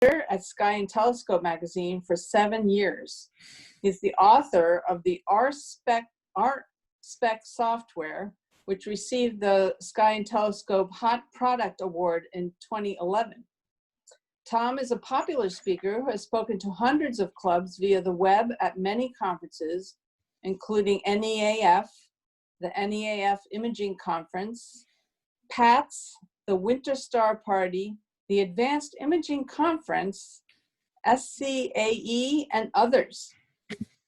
at Sky and Telescope magazine for 7 years. He's the author of the RSpec software, which received the Sky and Telescope Hot Product Award in 2011. Tom is a popular speaker who has spoken to hundreds of clubs via the web at many conferences, including NEAF, the NEAF Imaging Conference, PATS, the Winter Star Party, the Advanced Imaging Conference, SCAE, and others.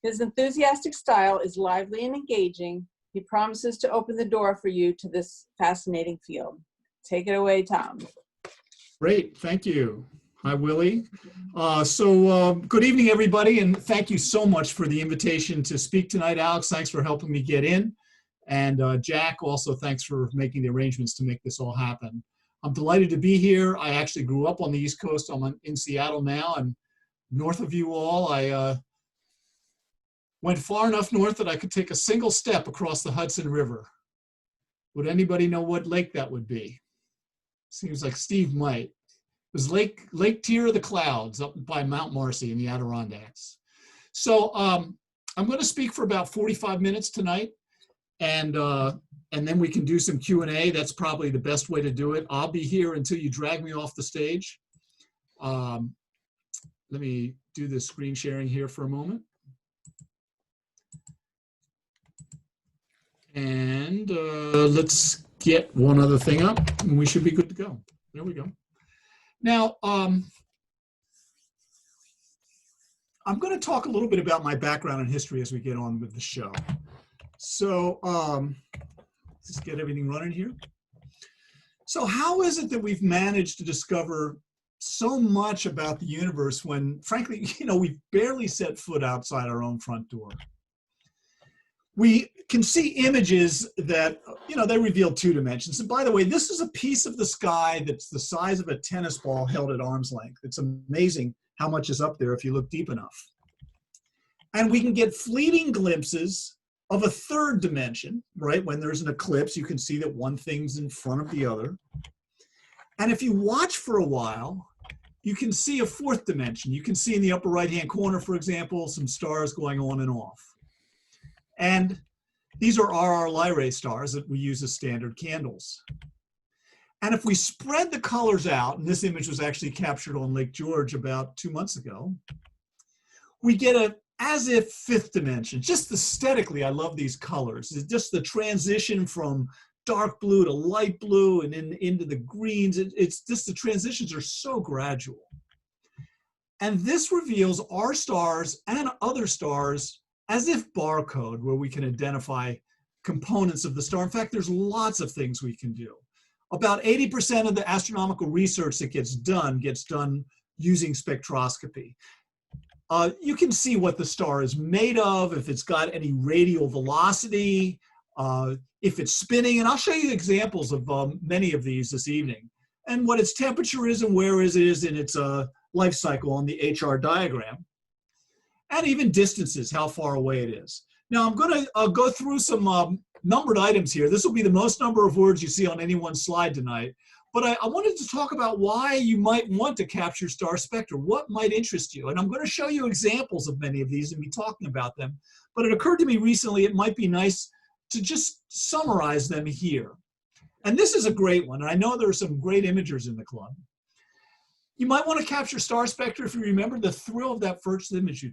His enthusiastic style is lively and engaging. He promises to open the door for you to this fascinating field. Take it away, Tom. Great, thank you. Hi, Willie. Good evening, everybody, and thank you so much for the invitation to speak tonight. Alex, thanks for helping me get in. And Jack, also thanks for making the arrangements to make this all happen. I'm delighted to be here. I actually grew up on the East Coast. I'm in Seattle now, and north of you all, I went far enough north that I could take a single step across the Hudson River. Would anybody know what lake that would be? Seems like Steve might. It was Lake Tier of the Clouds up by Mount Marcy in the Adirondacks. So I'm going to speak for about 45 minutes tonight, and then we can do some Q&A. That's probably the best way to do it. I'll be here until you drag me off the stage. Let me do this screen sharing here for a moment. And let's get one other thing up, and we should be good to go. There we go. Now, I'm going to talk a little bit about my background and history as we get on with the show. So let's get everything running here. So how is it that we've managed to discover so much about the universe when, frankly, we've barely set foot outside our own front door? We can see images that, they reveal 2 dimensions. And by the way, this is a piece of the sky that's the size of a tennis ball held at arm's length. It's amazing how much is up there if you look deep enough. And we can get fleeting glimpses of a 3rd dimension, right? When there's an eclipse, you can see that one thing's in front of the other. And if you watch for a while, you can see a 4th dimension. You can see in the upper right-hand corner, for example, some stars going on and off. And these are RR Lyrae stars that we use as standard candles. And if we spread the colors out, and this image was actually captured on Lake George about 2 months ago, we get a as if 5th dimension. Just aesthetically, I love these colors. It's just the transition from dark blue to light blue and into the greens. It's just the transitions are so gradual. And this reveals our stars and other stars as if barcode, where we can identify components of the star. In fact, there's lots of things we can do. About 80% of the astronomical research that gets done using spectroscopy. You can see what the star is made of, if it's got any radial velocity, if it's spinning, and I'll show you examples of many of these this evening, and what its temperature is and where it is in its life cycle on the HR diagram, and even distances, how far away it is. Now I'm going to go through some numbered items here. This will be the most number of words you see on any one slide tonight. But I wanted to talk about why you might want to capture star spectra, what might interest you. And I'm going to show you examples of many of these and be talking about them. But it occurred to me recently it might be nice to just summarize them here. And this is a great one. And I know there are some great imagers in the club. You might want to capture star spectra if you remember the thrill of that first image you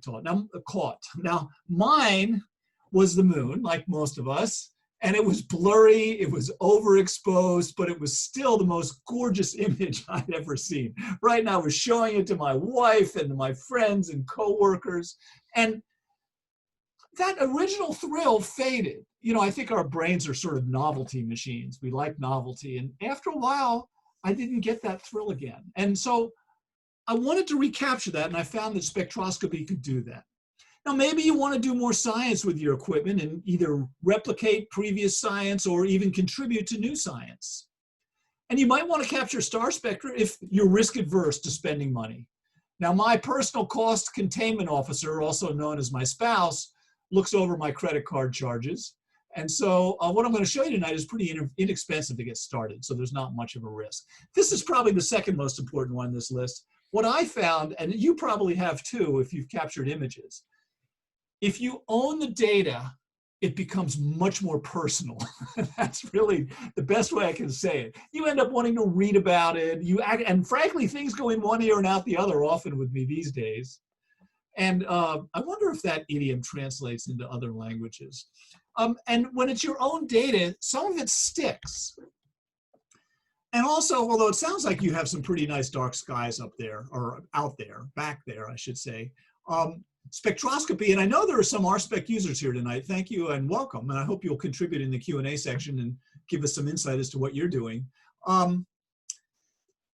caught. Now, mine was the moon, like most of us. And it was blurry, it was overexposed, but it was still the most gorgeous image I'd ever seen. Right now, I was showing it to my wife and my friends and coworkers, and that original thrill faded. I think our brains are sort of novelty machines. We like novelty, and after a while, I didn't get that thrill again. And so I wanted to recapture that, and I found that spectroscopy could do that. Now, maybe you want to do more science with your equipment and either replicate previous science or even contribute to new science. And you might want to capture star spectra if you're risk adverse to spending money. Now, my personal cost containment officer, also known as my spouse, looks over my credit card charges. And so what I'm going to show you tonight is pretty inexpensive to get started, so there's not much of a risk. This is probably the second most important one on this list. what I found, and you probably have too if you've captured images, if you own the data, it becomes much more personal. That's really the best way I can say it. You end up wanting to read about it. And frankly, things go in one ear and out the other often with me these days. And I wonder if that idiom translates into other languages. And when it's your own data, some of it sticks. And also, although it sounds like you have some pretty nice dark skies up there, or out there, back there, I should say, spectroscopy, and I know there are some RSpec users here tonight. Thank you and welcome. And I hope you'll contribute in the Q&A section and give us some insight as to what you're doing.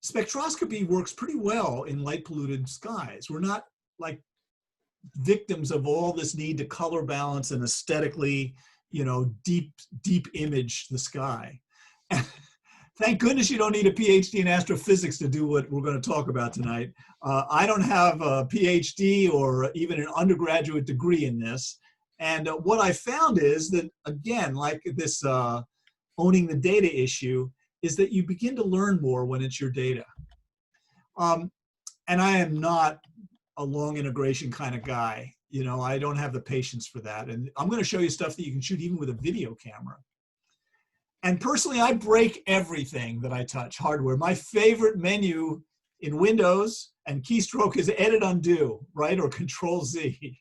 Spectroscopy works pretty well in light polluted skies. We're not like victims of all this need to color balance and aesthetically, deep image the sky. Thank goodness you don't need a PhD in astrophysics to do what we're going to talk about tonight. I don't have a PhD or even an undergraduate degree in this. And what I found is that, again, like this owning the data issue, is that you begin to learn more when it's your data. And I am not a long integration kind of guy. I don't have the patience for that. And I'm going to show you stuff that you can shoot even with a video camera. And personally, I break everything that I touch, hardware. My favorite menu in Windows and keystroke is Edit Undo, right? Or Control Z.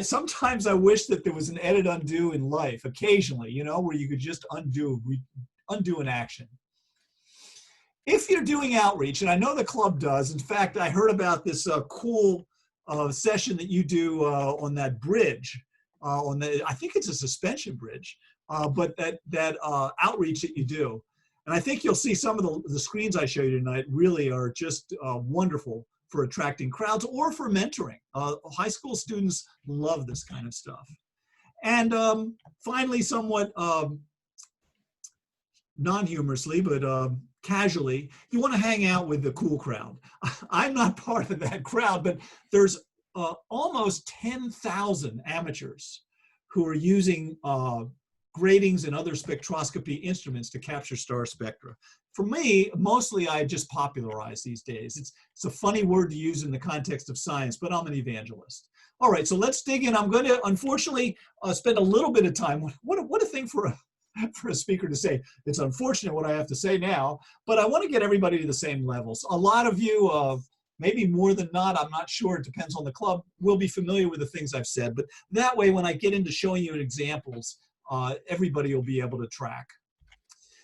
Sometimes I wish that there was an Edit Undo in life, occasionally, where you could just undo an action. If you're doing outreach, and I know the club does, in fact, I heard about this cool session that you do on that bridge, I think it's a suspension bridge. But that outreach that you do. And I think you'll see some of the screens I show you tonight really are just wonderful for attracting crowds or for mentoring. High school students love this kind of stuff. And finally, somewhat non-humorously, but casually, you want to hang out with the cool crowd. I'm not part of that crowd, but there's almost 10,000 amateurs who are using gratings and other spectroscopy instruments to capture star spectra. For me, mostly I just popularize these days. It's a funny word to use in the context of science, but I'm an evangelist. All right, so let's dig in. I'm going to, unfortunately, spend a little bit of time. What a thing for a speaker to say. It's unfortunate what I have to say now, but I want to get everybody to the same levels. A lot of you, maybe more than not, I'm not sure, it depends on the club, will be familiar with the things I've said, but that way when I get into showing you examples, everybody will be able to track.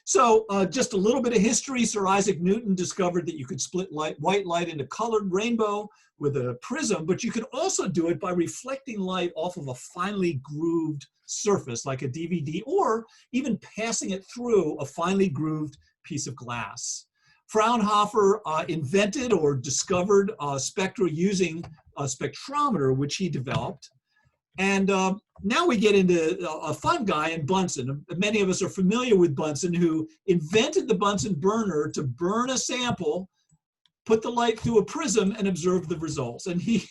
So just a little bit of history. Sir Isaac Newton discovered that you could split white light into colored rainbow with a prism, but you could also do it by reflecting light off of a finely grooved surface like a DVD, or even passing it through a finely grooved piece of glass. Fraunhofer invented or discovered spectra using a spectrometer, which he developed. And now we get into a fun guy in Bunsen. Many of us are familiar with Bunsen, who invented the Bunsen burner to burn a sample, put the light through a prism, and observe the results. And he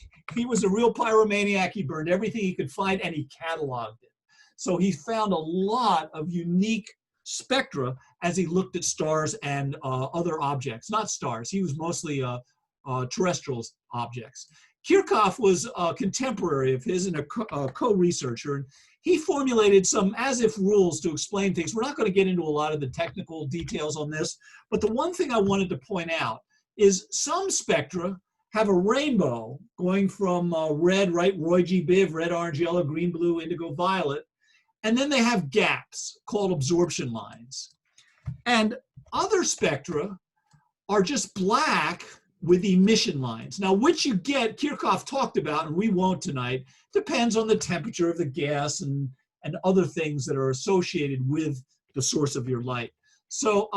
was a real pyromaniac. He burned everything he could find, and he cataloged it. So he found a lot of unique spectra as he looked at stars and other objects. Not stars. He was mostly terrestrial objects. Kirchhoff was a contemporary of his and a co-researcher, and he formulated some as-if rules to explain things. We're not going to get into a lot of the technical details on this, but the one thing I wanted to point out is some spectra have a rainbow going from red, right, Roy G. Biv, red, orange, yellow, green, blue, indigo, violet, and then they have gaps called absorption lines. And other spectra are just black with emission lines. Now, which you get, Kirchhoff talked about, and we won't tonight, depends on the temperature of the gas and other things that are associated with the source of your light. So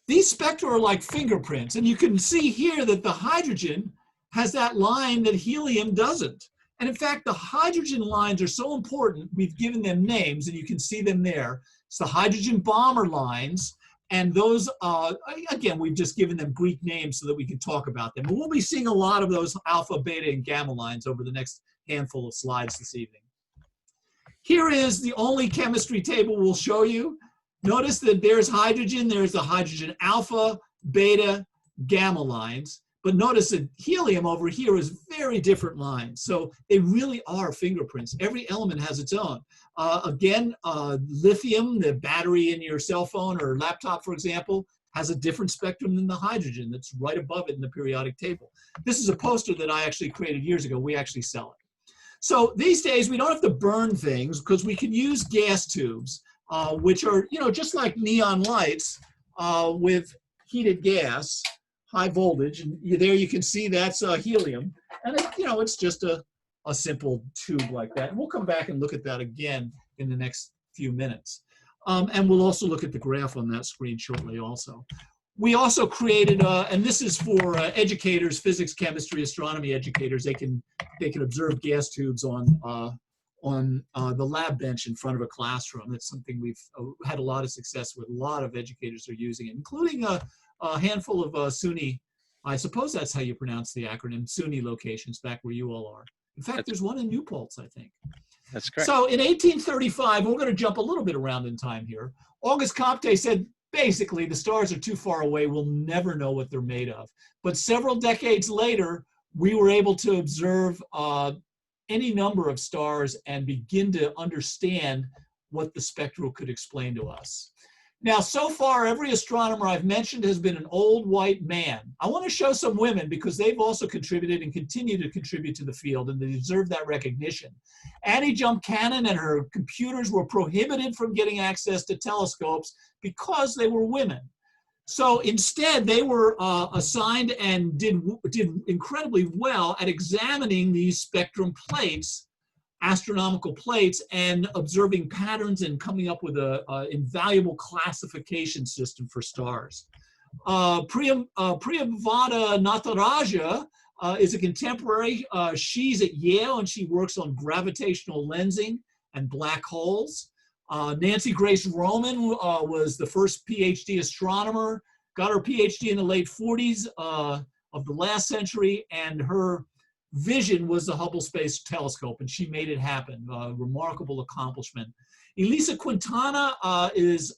these spectra are like fingerprints, and you can see here that the hydrogen has that line that helium doesn't. And in fact, the hydrogen lines are so important, we've given them names, and you can see them there. It's the hydrogen bomber lines. And those, again, we've just given them Greek names so that we can talk about them. And we'll be seeing a lot of those alpha, beta, and gamma lines over the next handful of slides this evening. Here is the only chemistry table we'll show you. Notice that there's hydrogen. There's the hydrogen alpha, beta, gamma lines. But notice that helium over here is very different lines. So they really are fingerprints. Every element has its own. Again, lithium, the battery in your cell phone or laptop, for example, has a different spectrum than the hydrogen that's right above it in the periodic table. This is a poster that I actually created years ago. We actually sell it. So these days, we don't have to burn things because we can use gas tubes, which are, just like neon lights with heated gas, high voltage, and there you can see that's helium, and it's just a simple tube like that. And we'll come back and look at that again in the next few minutes, and we'll also look at the graph on that screen shortly. Also, we also created, and this is for educators, physics, chemistry, astronomy educators. They can observe gas tubes on the lab bench in front of a classroom. That's something we've had a lot of success with. A lot of educators are using it, including a handful of SUNY, I suppose that's how you pronounce the acronym, SUNY locations back where you all are. In fact, there's one in New Paltz, I think. That's correct. So in 1835, we're going to jump a little bit around in time here. Auguste Comte said, basically, the stars are too far away. We'll never know what they're made of. But several decades later, we were able to observe any number of stars and begin to understand what the spectral could explain to us. Now, so far, every astronomer I've mentioned has been an old white man. I want to show some women because they've also contributed and continue to contribute to the field, and they deserve that recognition. Annie Jump Cannon and her computers were prohibited from getting access to telescopes because they were women. So instead, they were assigned and did incredibly well at examining these spectrum plates, astronomical plates, and observing patterns and coming up with an invaluable classification system for stars. Priyavada Natharaja is a contemporary. She's at Yale and she works on gravitational lensing and black holes. Nancy Grace Roman was the first PhD astronomer, got her PhD in the late 40s of the last century, and her vision was the Hubble Space Telescope, and she made it happen. Remarkable accomplishment. Elisa Quintana is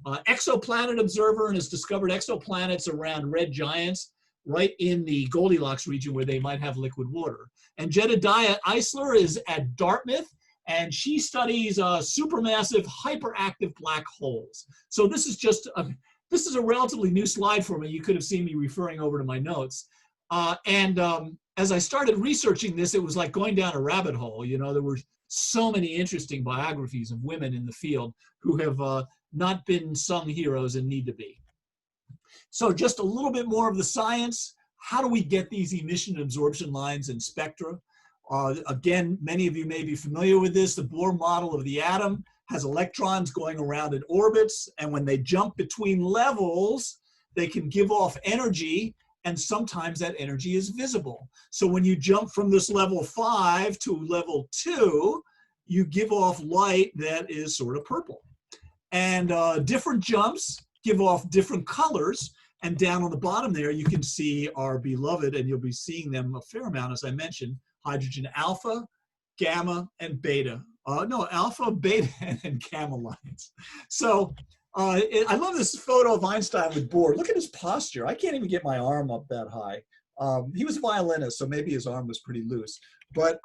exoplanet observer and has discovered exoplanets around red giants right in the Goldilocks region where they might have liquid water. And Jedediah Eisler is at Dartmouth, and she studies supermassive hyperactive black holes. So this is just this is a relatively new slide for me. You could have seen me referring over to my notes. As I started researching this, it was like going down a rabbit hole. There were so many interesting biographies of women in the field who have not been sung heroes and need to be. So just a little bit more of the science. How do we get these emission and absorption lines in spectra? Again, many of you may be familiar with this. The Bohr model of the atom has electrons going around in orbits, and when they jump between levels, they can give off energy, and sometimes that energy is visible. So when you jump from this level 5 to level 2, you give off light that is sort of purple. And different jumps give off different colors. And down on the bottom there, you can see our beloved, and you'll be seeing them a fair amount, as I mentioned, hydrogen alpha, gamma, and beta. Alpha, beta, and gamma lines. So I love this photo of Einstein with Bohr. Look at his posture. I can't even get my arm up that high. He was a violinist, so maybe his arm was pretty loose. But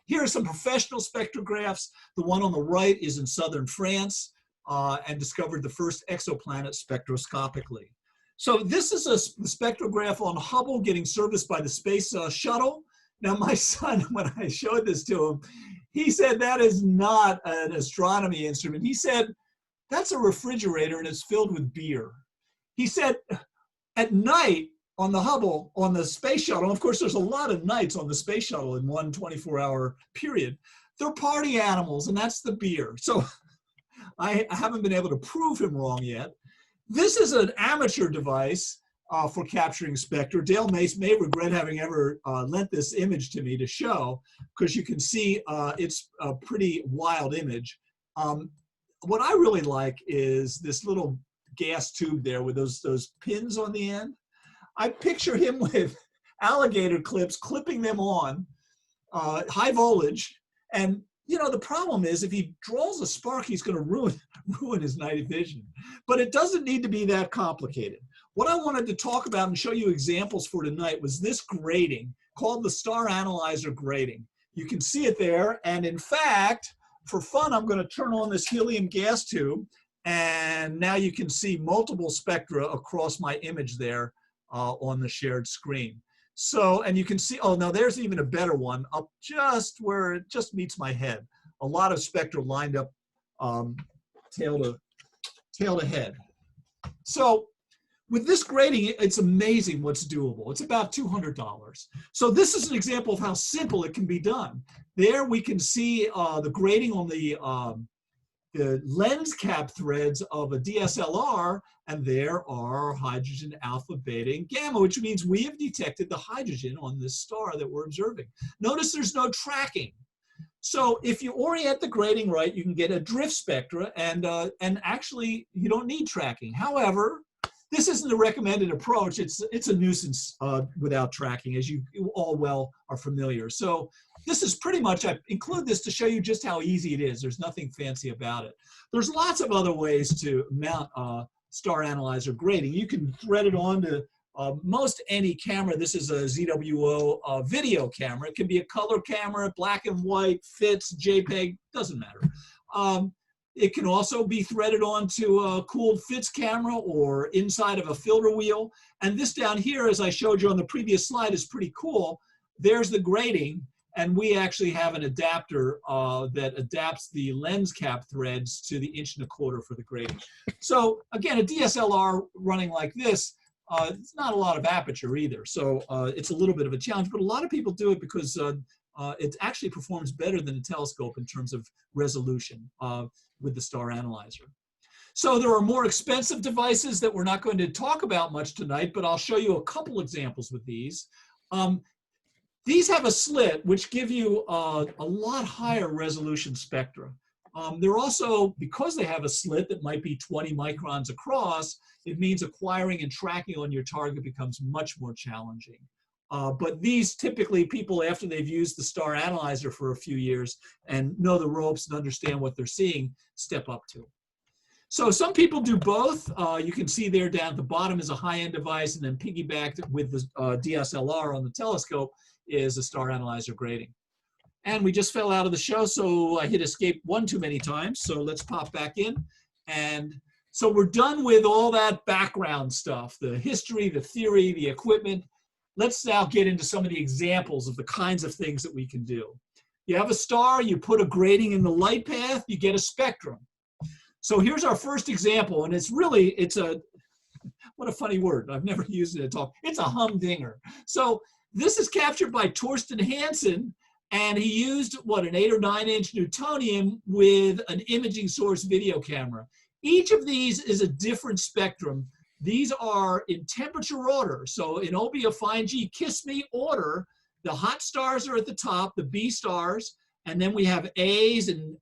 here are some professional spectrographs. The one on the right is in southern France and discovered the first exoplanet spectroscopically. So this is a spectrograph on Hubble getting serviced by the space shuttle. Now my son, when I showed this to him, he said that is not an astronomy instrument. He said, that's a refrigerator and it's filled with beer. He said, at night on the Hubble, on the space shuttle, of course there's a lot of nights on the space shuttle in one 24-hour period, they're party animals and that's the beer. So I haven't been able to prove him wrong yet. This is an amateur device for capturing spectra. Dale Mace may regret having ever lent this image to me to show, because you can see it's a pretty wild image. What I really like is this little gas tube there with those pins on the end. I picture him with alligator clips, clipping them on, high voltage. And the problem is if he draws a spark, he's going to ruin his night vision. But it doesn't need to be that complicated. What I wanted to talk about and show you examples for tonight was this grating called the Star Analyser grating. You can see it there, and in fact, for fun, I'm going to turn on this helium gas tube, and now you can see multiple spectra across my image there on the shared screen. So, and you can see, oh, now there's even a better one up just where it just meets my head. A lot of spectra lined up tail to head. So with this grating, it's amazing what's doable. It's about $200. So this is an example of how simple it can be done. There we can see the grating on the lens cap threads of a DSLR, and there are hydrogen alpha, beta, and gamma, which means we have detected the hydrogen on this star that we're observing. Notice there's no tracking. So if you orient the grating right, you can get a drift spectra, and actually you don't need tracking. However, this isn't a recommended approach. It's a nuisance without tracking, as you all well are familiar. So this is pretty much, I include this to show you just how easy it is. There's nothing fancy about it. There's lots of other ways to mount Star Analyser grating. You can thread it onto most any camera. This is a ZWO video camera. It can be a color camera, black and white, fits, JPEG, doesn't matter. It can also be threaded onto a cooled fits camera or inside of a filter wheel. And this down here, as I showed you on the previous slide, is pretty cool. There's the grating, and we actually have an adapter that adapts the lens cap threads to the 1.25" for the grating. So again, a DSLR running like this, it's not a lot of aperture either. So it's a little bit of a challenge, but a lot of people do it because it actually performs better than a telescope in terms of resolution with the Star Analyser. So there are more expensive devices that we're not going to talk about much tonight, but I'll show you a couple examples with these. These have a slit, which give you a lot higher resolution spectra. They're also, because they have a slit that might be 20 microns across, it means acquiring and tracking on your target becomes much more challenging. But these typically, people after they've used the Star Analyser for a few years and know the ropes and understand what they're seeing, step up to. So some people do both. You can see there down at the bottom is a high-end device, and then piggybacked with the DSLR on the telescope is a Star Analyser grating. And we just fell out of the show, so I hit escape one too many times. So let's pop back in. And so we're done with all that background stuff, the history, the theory, the equipment. Let's now get into some of the examples of the kinds of things that we can do. You have a star, you put a grating in the light path, you get a spectrum. So here's our first example, and it's a, what a funny word. I've never used it at all. It's a humdinger. So this is captured by Torsten Hansen, and he used, what, an 8 or 9 inch Newtonian with an imaging source video camera. Each of these is a different spectrum. These are in temperature order. So in Obia Fine G Kiss Me order, the hot stars are at the top, the B stars, and then we have A's and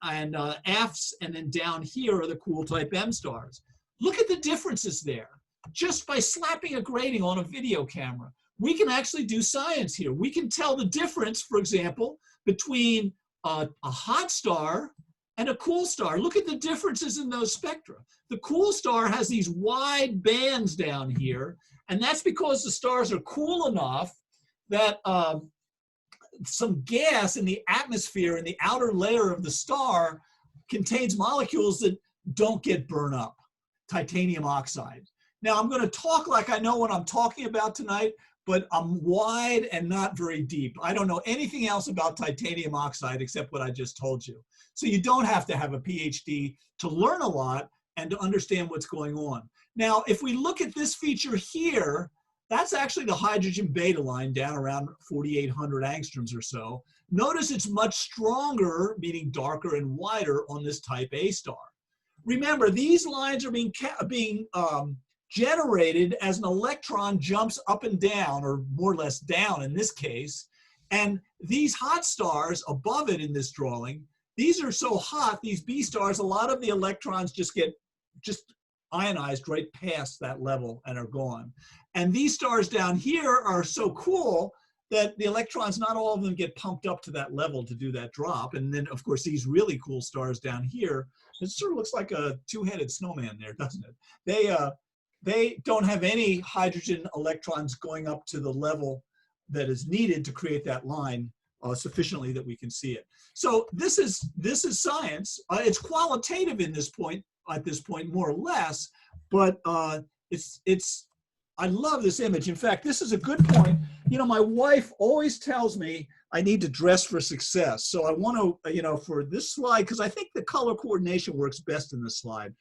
F's, and then down here are the cool type M stars. Look at the differences there. Just by slapping a grating on a video camera, we can actually do science here. We can tell the difference, for example, between a hot star and a cool star. Look at the differences in those spectra. The cool star has these wide bands down here, and that's because the stars are cool enough that some gas in the atmosphere in the outer layer of the star contains molecules that don't get burned up, titanium oxide. Now, I'm going to talk like I know what I'm talking about tonight, but I'm wide and not very deep. I don't know anything else about titanium oxide except what I just told you. So you don't have to have a PhD to learn a lot and to understand what's going on. Now, if we look at this feature here, that's actually the hydrogen beta line down around 4,800 angstroms or so. Notice it's much stronger, meaning darker and wider on this type A star. Remember, these lines are being generated as an electron jumps up and down, or more or less down in this case. And these hot stars above it in this drawing, these are so hot, these B stars, a lot of the electrons just get ionized right past that level and are gone. And these stars down here are so cool that the electrons, not all of them get pumped up to that level to do that drop. And then, of course, these really cool stars down here, it sort of looks like a two-headed snowman there, doesn't it? they don't have any hydrogen electrons going up to the level that is needed to create that line sufficiently that we can see it. So this is science. It's qualitative at this point, more or less, but I love this image. In fact, this is a good point. You know, my wife always tells me I need to dress for success. So I want to, you know, for this slide, because I think the color coordination works best in this slide.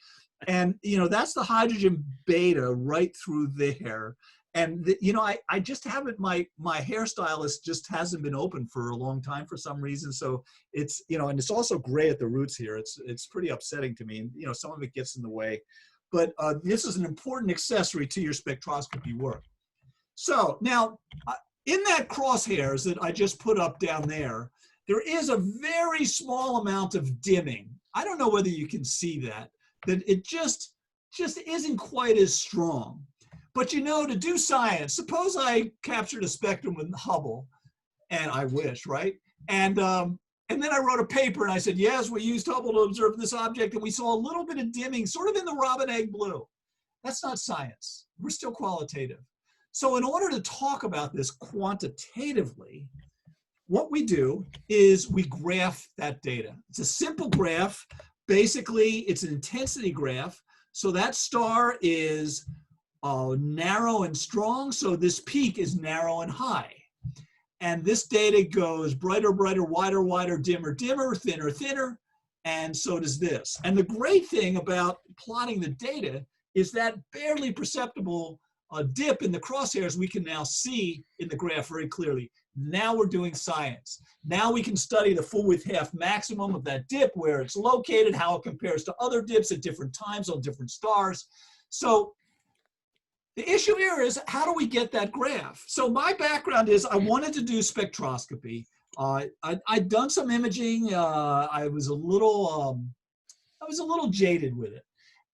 And, you know, that's the hydrogen beta right through there. And, you know, I just haven't, my hairstylist just hasn't been open for a long time for some reason. So it's, you know, and it's also gray at the roots here. It's pretty upsetting to me. And, you know, some of it gets in the way. But this is an important accessory to your spectroscopy work. So now, in that crosshairs that I just put up down there, there is a very small amount of dimming. I don't know whether you can see that it just isn't quite as strong. But you know, to do science, suppose I captured a spectrum with Hubble, and I wish, right? And then I wrote a paper and I said, yes, we used Hubble to observe this object and we saw a little bit of dimming, sort of in the robin egg blue. That's not science. We're still qualitative. So in order to talk about this quantitatively, what we do is we graph that data. It's a simple graph. Basically, it's an intensity graph. So that star is narrow and strong. So this peak is narrow and high. And this data goes brighter, brighter, wider, wider, dimmer, dimmer, thinner, thinner, and so does this. And the great thing about plotting the data is that barely perceptible dip in the crosshairs we can now see in the graph very clearly. Now we're doing science. Now we can study the full width half maximum of that dip, where it's located, how it compares to other dips at different times on different stars. So the issue here is, how do we get that graph? So my background is I wanted to do spectroscopy. I'd done some imaging. I was a little jaded with it.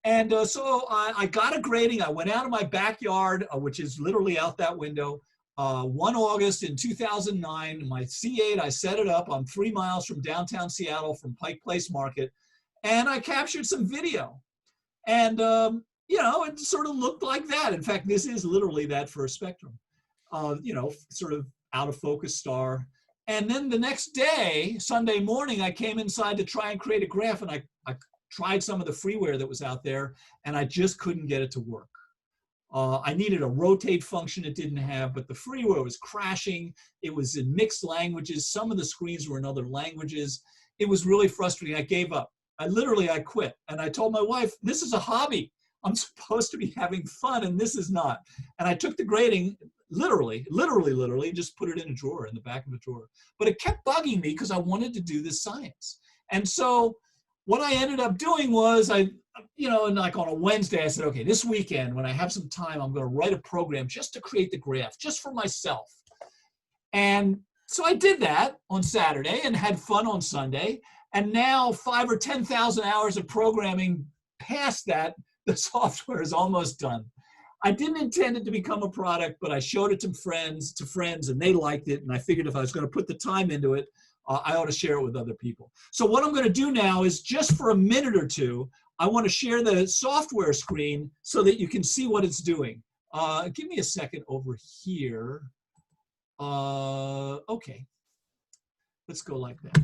And so I got a grating. I went out of my backyard, which is literally out that window, 1 August in 2009. My C8, I set it up. I'm 3 miles from downtown Seattle from Pike Place Market. And I captured some video. And you know, it sort of looked like that. In fact, this is literally that first spectrum, you know, sort of out of focus star. And then the next day, Sunday morning, I came inside to try and create a graph, and I tried some of the freeware that was out there, and I just couldn't get it to work. I needed a rotate function it didn't have, but the freeware was crashing. It was in mixed languages. Some of the screens were in other languages. It was really frustrating. I gave up. I quit. And I told my wife, this is a hobby. I'm supposed to be having fun, and this is not. And I took the grating, literally, just put it in a drawer, in the back of a drawer. But it kept bugging me because I wanted to do this science. And so what I ended up doing was, you know, like on a Wednesday, I said, okay, this weekend, when I have some time, I'm going to write a program just to create the graph, just for myself. And so I did that on Saturday and had fun on Sunday. And now 5,000 or 10,000 hours of programming past that, the software is almost done. I didn't intend it to become a product, but I showed it to friends, and they liked it. And I figured if I was going to put the time into it, I ought to share it with other people. So what I'm going to do now is, just for a minute or two, I want to share the software screen so that you can see what it's doing. Give me a second over here. Okay, let's go like that.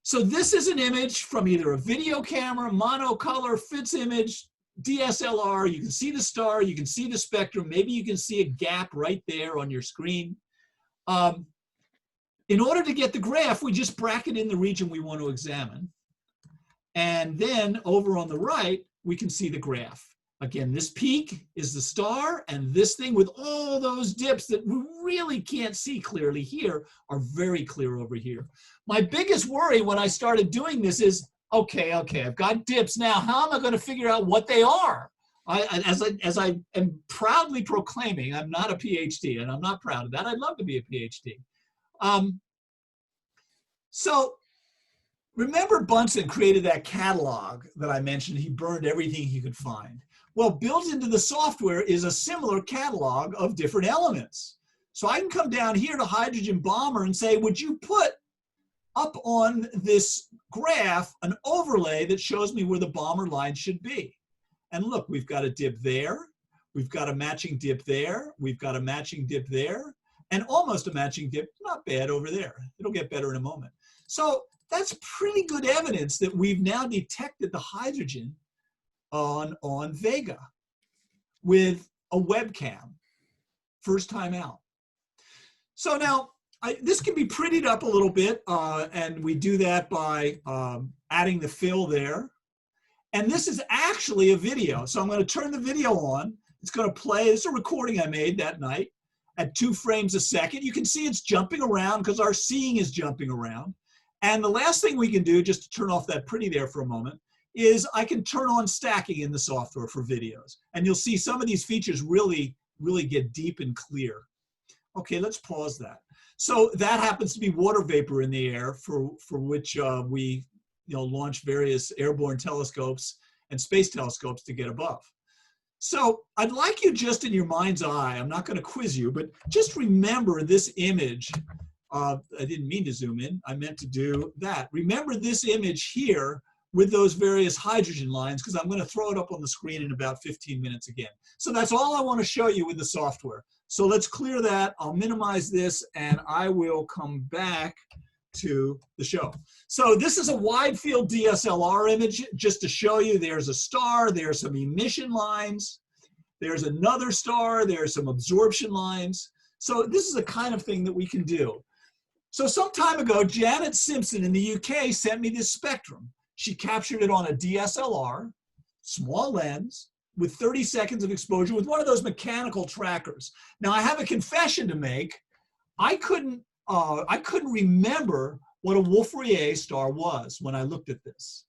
So this is an image from either a video camera, monocolor, fits image, DSLR. You can see the star, you can see the spectrum. Maybe you can see a gap right there on your screen. In order to get the graph, we just bracket in the region we want to examine. And then over on the right, we can see the graph. Again, this peak is the star, and this thing with all those dips that we really can't see clearly here are very clear over here. My biggest worry when I started doing this is, okay, I've got dips now. How am I going to figure out what they are? As I am proudly proclaiming, I'm not a PhD, and I'm not proud of that. I'd love to be a PhD. So remember, Bunsen created that catalog that I mentioned. He burned everything he could find. Well, built into the software is a similar catalog of different elements. So I can come down here to Hydrogen Bomber and say, would you put up on this graph an overlay that shows me where the Bomber line should be? And look, we've got a dip there. We've got a matching dip there. We've got a matching dip there. And almost a matching dip, not bad over there. It'll get better in a moment. So that's pretty good evidence that we've now detected the hydrogen on Vega with a webcam, first time out. So now, this can be prettied up a little bit, and we do that by adding the fill there. And this is actually a video. So I'm going to turn the video on. It's going to play. It's a recording I made that night at 2 frames a second. You can see it's jumping around because our seeing is jumping around. And the last thing we can do, just to turn off that pretty there for a moment, is I can turn on stacking in the software for videos. And you'll see some of these features really get deep and clear. Okay, let's pause that. So that happens to be water vapor in the air for which we launch various airborne telescopes and space telescopes to get above. So I'd like you just in your mind's eye, I'm not going to quiz you, but just remember this image. I didn't mean to zoom in. I meant to do that. Remember this image here with those various hydrogen lines, because I'm going to throw it up on the screen in about 15 minutes again. So that's all I want to show you with the software. So let's clear that. I'll minimize this, and I will come back to the show. So this is a wide field DSLR image just to show you there's a star, there's some emission lines, there's another star, there's some absorption lines. So this is the kind of thing that we can do. So some time ago, Janet Simpson in the UK sent me this spectrum. She captured it on a DSLR, small lens, with 30 seconds of exposure with one of those mechanical trackers. Now I have a confession to make. I couldn't remember what a Wolf-Rayet star was when I looked at this.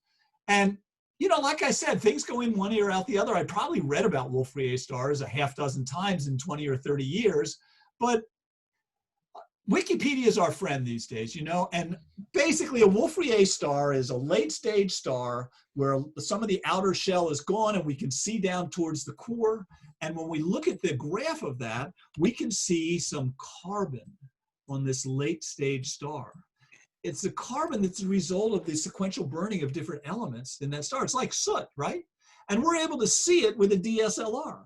And like I said, things go in one ear out the other. I probably read about Wolf-Rayet stars a half dozen times in 20 or 30 years, but Wikipedia is our friend these days, and basically a Wolf-Rayet star is a late stage star where some of the outer shell is gone and we can see down towards the core. And when we look at the graph of that, we can see some carbon on this late stage star. It's the carbon that's the result of the sequential burning of different elements in that star. It's like soot, right? And we're able to see it with a DSLR.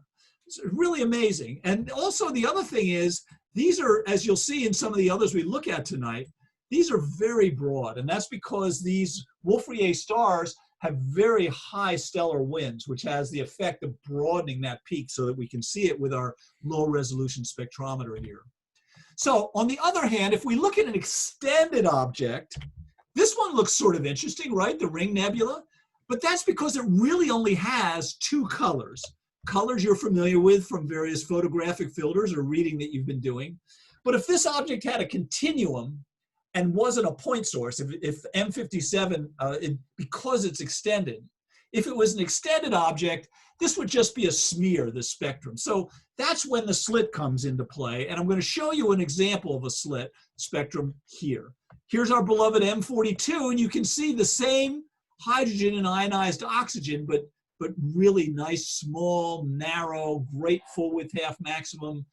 It's really amazing. And also the other thing is, these are, as you'll see in some of the others we look at tonight, these are very broad. And that's because these Wolf-Rayet stars have very high stellar winds, which has the effect of broadening that peak so that we can see it with our low resolution spectrometer here. So on the other hand, if we look at an extended object, this one looks sort of interesting, right? The Ring Nebula. But that's because it really only has 2 colors. Colors you're familiar with from various photographic filters or reading that you've been doing. But if this object had a continuum and wasn't a point source, if M57, because it's extended, if it was an extended object, this would just be a smear, the spectrum. So that's when the slit comes into play. And I'm going to show you an example of a slit spectrum here. Here's our beloved M42, and you can see the same hydrogen and ionized oxygen, but really nice, small, narrow, great full width half maximum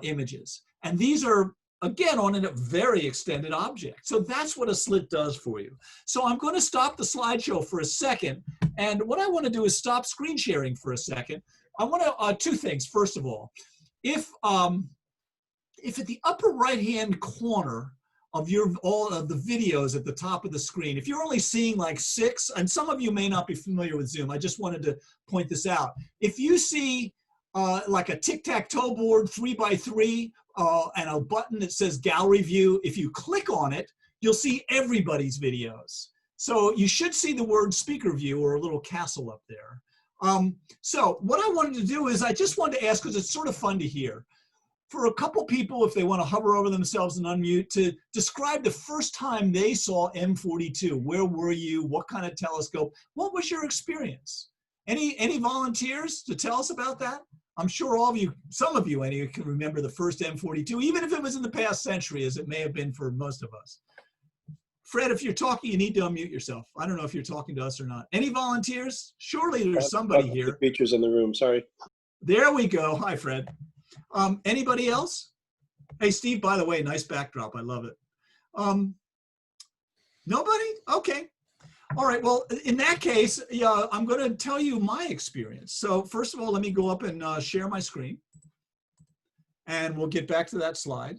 images. And these are, again, on a very extended object. So that's what a slit does for you. So I'm going to stop the slideshow for a second. And what I want to do is stop screen sharing for a second. I want to, 2 things. First of all, if at the upper right-hand corner of all of the videos at the top of the screen, if you're only seeing like 6, and some of you may not be familiar with Zoom, I just wanted to point this out. If you see like a tic-tac-toe board 3x3 and a button that says gallery view, if you click on it, you'll see everybody's videos. So you should see the word speaker view or a little castle up there. So what I wanted to do is I just wanted to ask, because it's sort of fun to hear, for a couple people, if they want to hover over themselves and unmute, to describe the first time they saw M42. Where were you? What kind of telescope? What was your experience? Any volunteers to tell us about that? I'm sure all of you, some of you anyway, can remember the first M42, even if it was in the past century, as it may have been for most of us. Fred, if you're talking, you need to unmute yourself. I don't know if you're talking to us or not. Any volunteers? Surely there's somebody here. Features in the room, sorry. There we go. Hi, Fred. Anybody else? Hey, Steve, by the way, nice backdrop. I love it. Nobody? Okay. All right, well, in that case, yeah, I'm going to tell you my experience. So first of all, let me go up and share my screen. And we'll get back to that slide.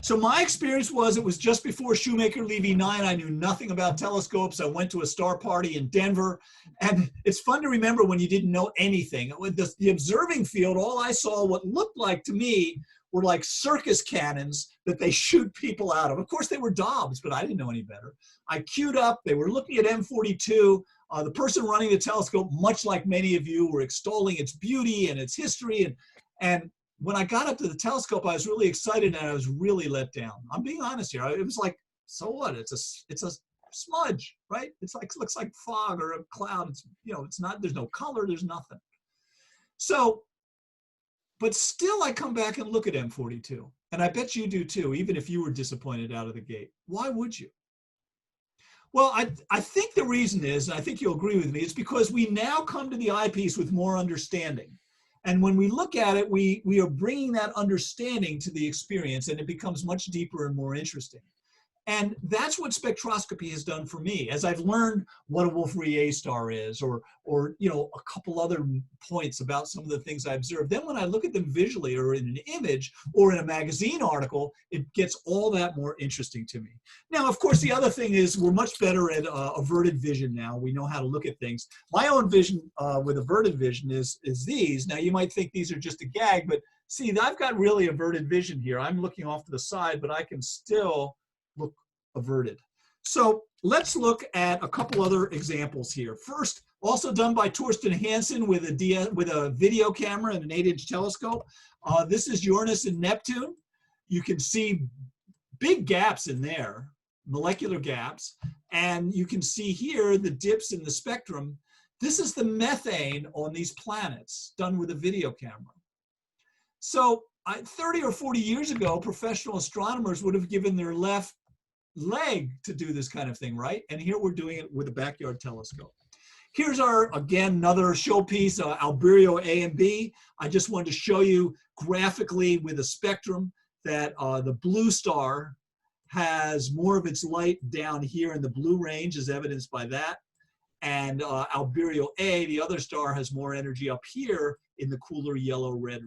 So my experience was, it was just before Shoemaker-Levy 9. I knew nothing about telescopes. I went to a star party in Denver. And it's fun to remember when you didn't know anything. With the observing field, all I saw, what looked like to me, were like circus cannons that they shoot people out of. Of course, they were Dobbs, but I didn't know any better. I queued up. They were looking at M42. The person running the telescope, much like many of you, were extolling its beauty and its history. And when I got up to the telescope, I was really excited, and I was really let down. I'm being honest here. It was like, so what? It's a smudge, right? It's like, looks like fog or a cloud. It's, you know, it's not, there's no color, there's nothing. So, but still I come back and look at M42, and I bet you do too, even if you were disappointed out of the gate. Why would you? Well, I think the reason is, and I think you'll agree with me, it's because we now come to the eyepiece with more understanding. And when we look at it, we are bringing that understanding to the experience, and it becomes much deeper and more interesting. And that's what spectroscopy has done for me. As I've learned what a Wolf-Rayet star is, or you know, a couple other points about some of the things I observed, then when I look at them visually or in an image or in a magazine article, it gets all that more interesting to me. Now, of course, the other thing is we're much better at averted vision now. We know how to look at things. My own vision with averted vision is these. Now, you might think these are just a gag, but see, I've got really averted vision here. I'm looking off to the side, but I can still look averted. So let's look at a couple other examples here. First, also done by Torsten Hansen with a video camera and an 8-inch telescope. This is Uranus and Neptune. You can see big gaps in there, molecular gaps, and you can see here the dips in the spectrum. This is the methane on these planets done with a video camera. So 30 or 40 years ago, professional astronomers would have given their left leg to do this kind of thing, right? And here we're doing it with a backyard telescope. Here's our, again, another showpiece, Alberio A and B. I just wanted to show you graphically with a spectrum that the blue star has more of its light down here in the blue range, as evidenced by that. And Alberio A, the other star, has more energy up here in the cooler yellow-red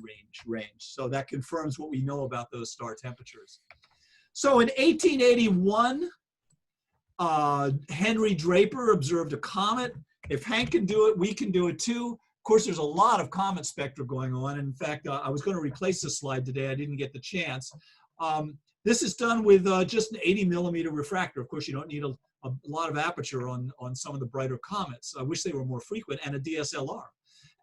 range. So that confirms what we know about those star temperatures. So in 1881, Henry Draper observed a comet. If Hank can do it, we can do it too. Of course, there's a lot of comet spectra going on. In fact, I was going to replace this slide today. I didn't get the chance. This is done with just an 80mm refractor. Of course, you don't need a lot of aperture on some of the brighter comets. I wish they were more frequent, and a DSLR.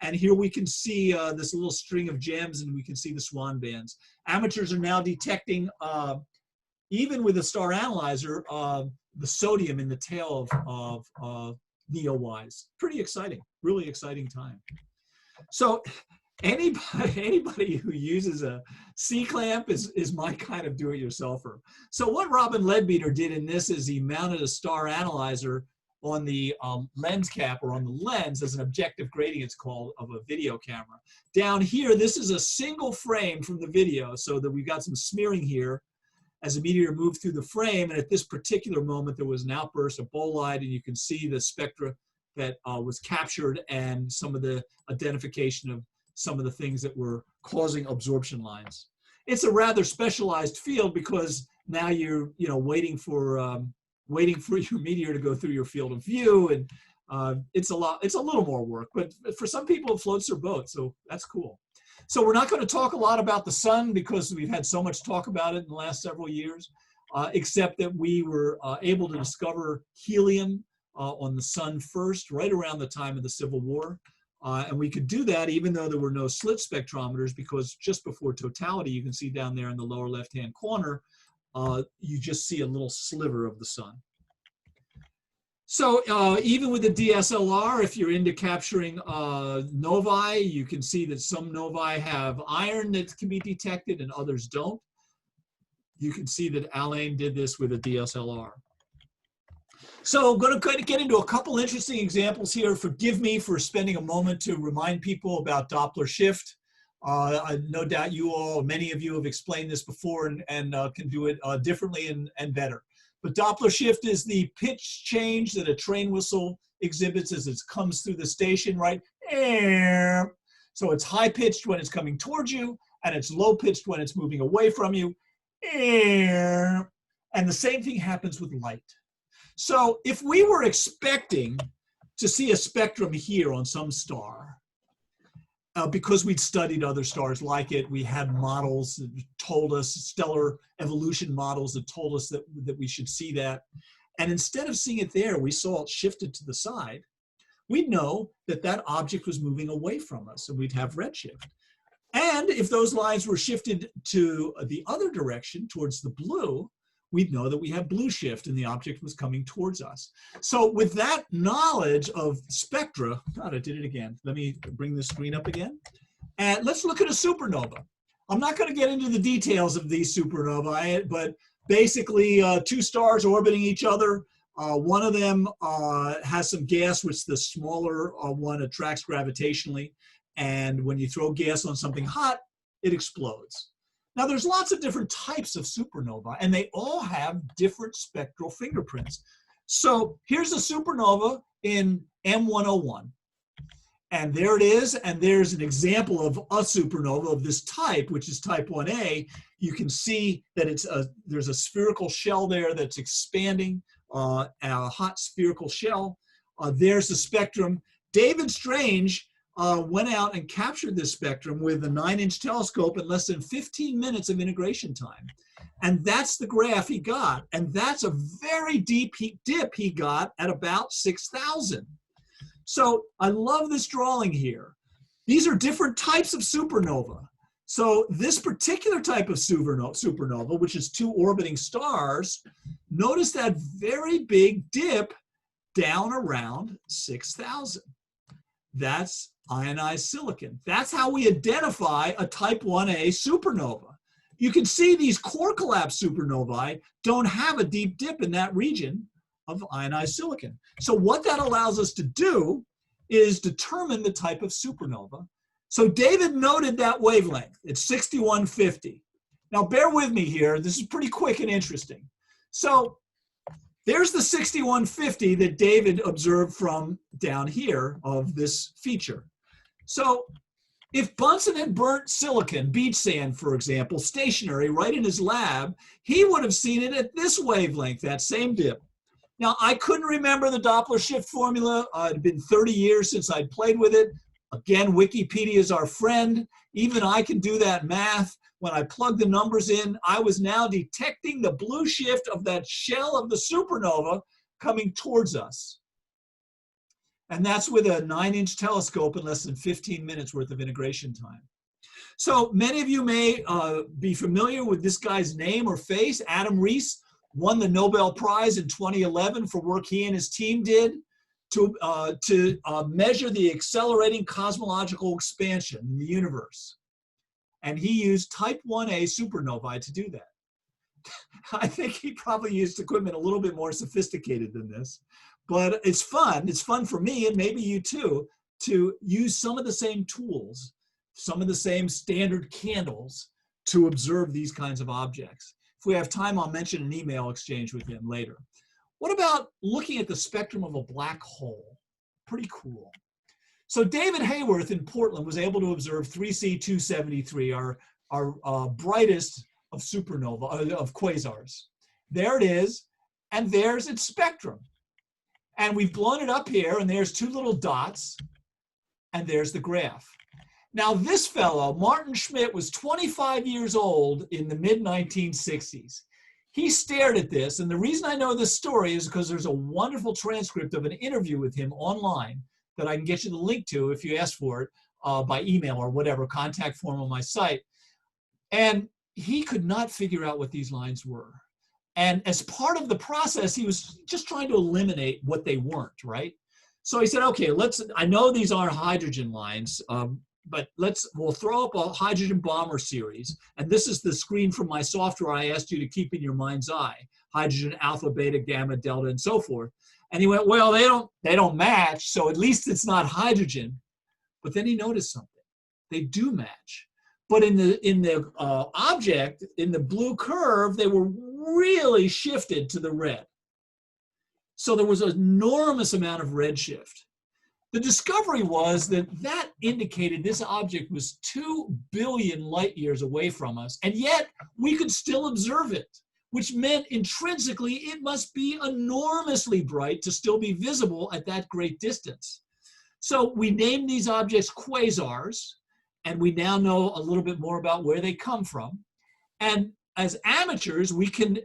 And here we can see this little string of gems, and we can see the swan bands. Amateurs are now detecting, even with a Star Analyser, the sodium in the tail of Neowise. Pretty exciting, really exciting time. So anybody who uses a C-clamp is my kind of do-it-yourselfer. So what Robin Leadbeater did in this is he mounted a Star Analyser on the lens cap, or on the lens, as an objective grating, it's called, of a video camera. Down here, this is a single frame from the video, so that we've got some smearing here as a meteor moved through the frame, and at this particular moment there was an outburst of bolide, and you can see the spectra that was captured and some of the identification of some of the things that were causing absorption lines. It's a rather specialized field because now you're waiting for your meteor to go through your field of view, and it's a little more work, but for some people it floats their boat, so that's cool. So we're not going to talk a lot about the sun because we've had so much talk about it in the last several years, except that we were able to discover helium on the sun first, right around the time of the Civil War. And we could do that even though there were no slit spectrometers, because just before totality, you can see down there in the lower left-hand corner, you just see a little sliver of the sun. So even with the DSLR, if you're into capturing novae, you can see that some novae have iron that can be detected and others don't. You can see that Alain did this with a DSLR. So I'm going to get into a couple interesting examples here. Forgive me for spending a moment to remind people about Doppler shift. No doubt many of you have explained this before and can do it differently and better. The Doppler shift is the pitch change that a train whistle exhibits as it comes through the station, right? So it's high pitched when it's coming towards you, and it's low pitched when it's moving away from you. And the same thing happens with light. So if we were expecting to see a spectrum here on some star, because we'd studied other stars like it, we had models that told us, stellar evolution models that told us that we should see that. And instead of seeing it there, we saw it shifted to the side. We'd know that that object was moving away from us, and we'd have redshift. And if those lines were shifted to the other direction, towards the blue, we'd know that we have blue shift and the object was coming towards us. So with that knowledge of spectra, God, I did it again. Let me bring the screen up again. And let's look at a supernova. I'm not going to get into the details of these supernovae, but basically two stars orbiting each other. One of them has some gas, which the smaller one attracts gravitationally. And when you throw gas on something hot, it explodes. Now, there's lots of different types of supernova, and they all have different spectral fingerprints. So here's a supernova in M101. And there it is, and there's an example of a supernova of this type, which is type 1a. You can see that there's a spherical shell there that's expanding, a hot spherical shell. There's the spectrum. David Strange went out and captured this spectrum with a 9-inch telescope in less than 15 minutes of integration time. And that's the graph he got. And that's a very deep dip he got at about 6,000. So I love this drawing here. These are different types of supernova. So this particular type of supernova, which is two orbiting stars, notice that very big dip down around 6,000. That's ionized silicon. That's how we identify a type 1a supernova. You can see these core collapse supernovae don't have a deep dip in that region of ionized silicon. So what that allows us to do is determine the type of supernova. So David noted that wavelength. It's 6150. Now bear with me here. This is pretty quick and interesting. So there's the 6150 that David observed from down here of this feature. So if Bunsen had burnt silicon, beach sand, for example, stationary right in his lab, he would have seen it at this wavelength, that same dip. Now, I couldn't remember the Doppler shift formula. It had been 30 years since I'd played with it. Again, Wikipedia is our friend. Even I can do that math. When I plugged the numbers in, I was now detecting the blue shift of that shell of the supernova coming towards us. And that's with a 9-inch telescope in less than 15 minutes worth of integration time. So many of you may be familiar with this guy's name or face. Adam Rees won the Nobel Prize in 2011 for work he and his team did to measure the accelerating cosmological expansion in the universe. And he used type 1a supernovae to do that. I think he probably used equipment a little bit more sophisticated than this. But it's fun. It's fun for me, and maybe you too, to use some of the same tools, some of the same standard candles to observe these kinds of objects. If we have time, I'll mention an email exchange with him later. What about looking at the spectrum of a black hole? Pretty cool. So David Hayworth in Portland was able to observe 3C273, our brightest of supernova, of quasars. There it is, and there's its spectrum. And we've blown it up here, and there's two little dots, and there's the graph. Now this fellow, Martin Schmidt, was 25 years old in the mid-1960s. He stared at this, and the reason I know this story is because there's a wonderful transcript of an interview with him online that I can get you the link to if you ask for it by email or whatever, contact form on my site. And he could not figure out what these lines were. And as part of the process, he was just trying to eliminate what they weren't, right? So he said, okay, I know these aren't hydrogen lines, but we'll throw up a hydrogen bomber series. And this is the screen from my software I asked you to keep in your mind's eye: hydrogen, alpha, beta, gamma, delta, and so forth. And he went, well, they don't match, so at least it's not hydrogen. But then he noticed something. They do match. But in the object, in the blue curve, they were really shifted to the red. So there was an enormous amount of redshift. The discovery was that that indicated this object was 2 billion light years away from us, and yet we could still observe it, which meant intrinsically it must be enormously bright to still be visible at that great distance. So we named these objects quasars, and we now know a little bit more about where they come from. And as amateurs, we can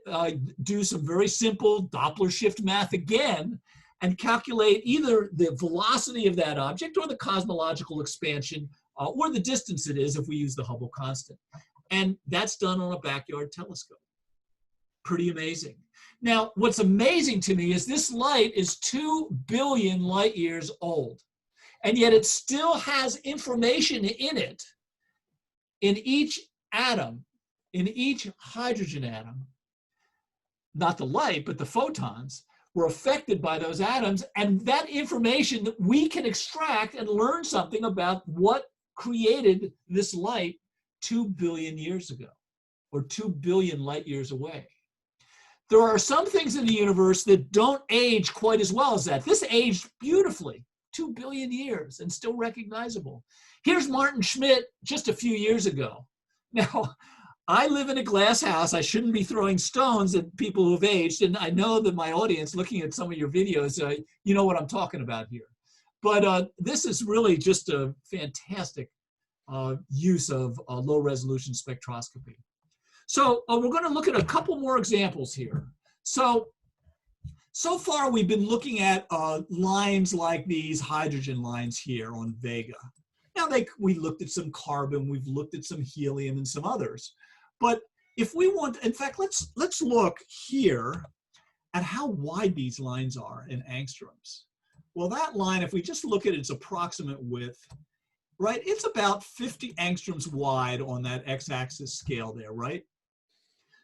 do some very simple Doppler shift math again and calculate either the velocity of that object or the cosmological expansion or the distance it is if we use the Hubble constant. And that's done on a backyard telescope. Pretty amazing. Now, what's amazing to me is this light is 2 billion light years old, and yet it still has information in it, in each atom, in each hydrogen atom. Not the light, but the photons were affected by those atoms, and that information that we can extract and learn something about what created this light 2 billion years ago, or 2 billion light years away. There are some things in the universe that don't age quite as well as that. This aged beautifully, 2 billion years, and still recognizable. Here's Martin Schmidt just a few years ago. Now, I live in a glass house. I shouldn't be throwing stones at people who've aged, and I know that my audience, looking at some of your videos, you know what I'm talking about here. But this is really just a fantastic use of low-resolution spectroscopy. So we're going to look at a couple more examples here. So far we've been looking at lines like these hydrogen lines here on Vega. Now we looked at some carbon, we've looked at some helium and some others. But if we want, in fact, let's look here at how wide these lines are in angstroms. Well, that line, if we just look at its approximate width, right, it's about 50 angstroms wide on that x-axis scale there, right?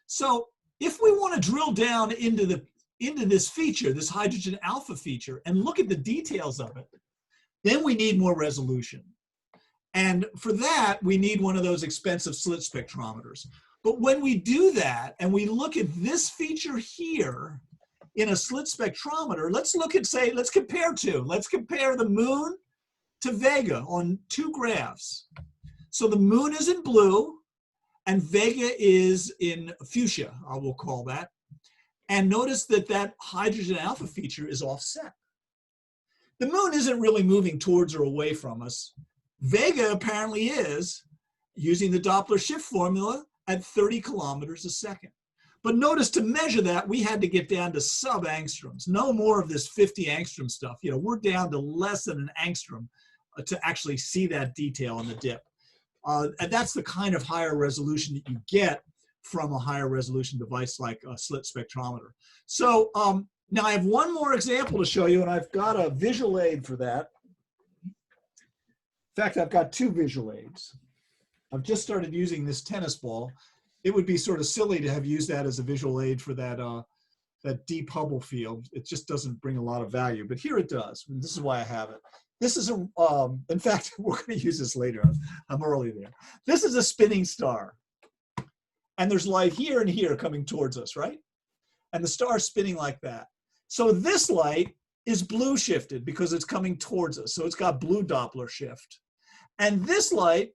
So if we want to drill down into this feature, this hydrogen alpha feature, and look at the details of it, then we need more resolution. And for that, we need one of those expensive slit spectrometers. But when we do that, and we look at this feature here in a slit spectrometer, let's compare the moon to Vega on 2 graphs. So the moon is in blue, and Vega is in fuchsia, I will call that. And notice that that hydrogen alpha feature is offset. The moon isn't really moving towards or away from us. Vega apparently is, using the Doppler shift formula, at 30 kilometers a second. But notice to measure that, we had to get down to sub-angstroms. No more of this 50 angstrom stuff. You know, we're down to less than an angstrom to actually see that detail in the dip. And that's the kind of higher resolution that you get from a higher resolution device like a slit spectrometer. So now I have one more example to show you, and I've got a visual aid for that. In fact, I've got 2 visual aids. I've just started using this tennis ball. It would be sort of silly to have used that as a visual aid for that, that deep Hubble field. It just doesn't bring a lot of value, but here it does. And this is why I have it. This is in fact, we're going to use this later. I'm early there. This is a spinning star. And there's light here and here coming towards us, right? And the star's spinning like that. So this light is blue shifted because it's coming towards us. So it's got blue Doppler shift. And this light,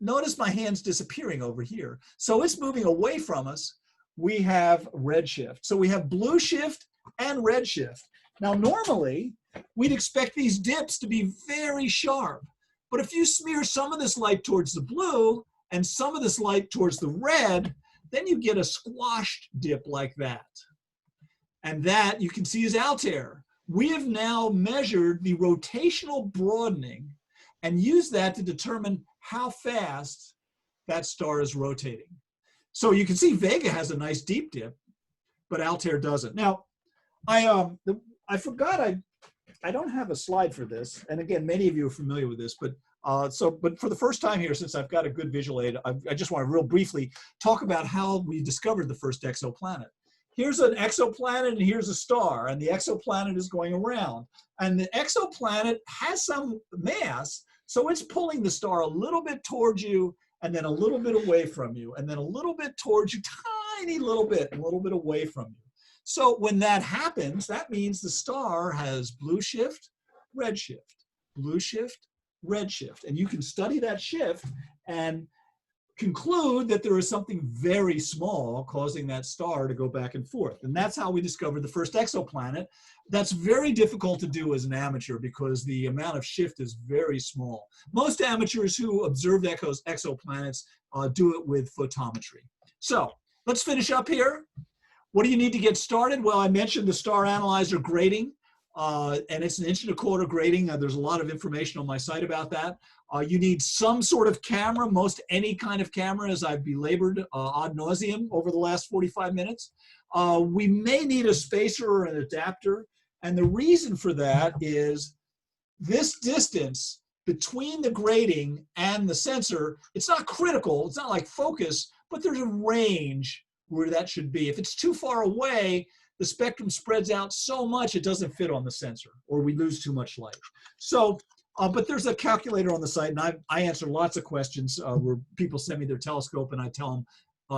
notice my hand's disappearing over here. So it's moving away from us. We have red shift. So we have blue shift and red shift. Now, normally, we'd expect these dips to be very sharp. But if you smear some of this light towards the blue and some of this light towards the red, then you get a squashed dip like that. And that, you can see, is Altair. We have now measured the rotational broadening and used that to determine how fast that star is rotating. So you can see Vega has a nice deep dip, but Altair doesn't. Now, I forgot I don't have a slide for this. And again, many of you are familiar with this, but for the first time here, since I've got a good visual aid, I just want to real briefly talk about how we discovered the first exoplanet. Here's an exoplanet and here's a star, and the exoplanet is going around. And the exoplanet has some mass, so it's pulling the star a little bit towards you, and then a little bit away from you, and then a little bit towards you, tiny little bit, a little bit away from you. So when that happens, that means the star has blue shift, red shift, blue shift, red shift. And you can study that shift and conclude that there is something very small causing that star to go back and forth. And that's how we discovered the first exoplanet. That's very difficult to do as an amateur because the amount of shift is very small. Most amateurs who observe exoplanets do it with photometry. So let's finish up here. What do you need to get started? Well, I mentioned the Star Analyser grating, and it's an 1.25" grating. There's a lot of information on my site about that. You need some sort of camera, most any kind of camera, as I've belabored ad nauseum over the last 45 minutes. We may need a spacer or an adapter, and the reason for that is this distance between the grating and the sensor, it's not critical, it's not like focus, but there's a range where that should be. If it's too far away, the spectrum spreads out so much it doesn't fit on the sensor, or we lose too much light. So, but there's a calculator on the site, and I answer lots of questions where people send me their telescope, and I tell them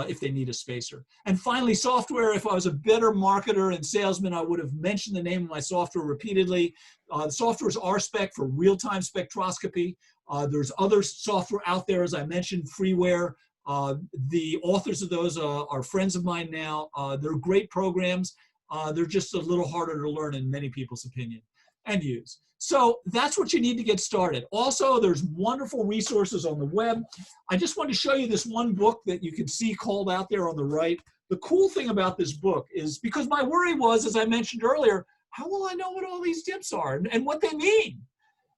if they need a spacer. And finally, software. If I was a better marketer and salesman, I would have mentioned the name of my software repeatedly. The software is RSpec for real-time spectroscopy. There's other software out there, as I mentioned, freeware. The authors of those are friends of mine now. They're great programs. They're just a little harder to learn in many people's opinion and use. So that's what you need to get started. Also, there's wonderful resources on the web. I just want to show you this one book that you can see called out there on the right. The cool thing about this book is, because my worry was, as I mentioned earlier, how will I know what all these dips are and what they mean?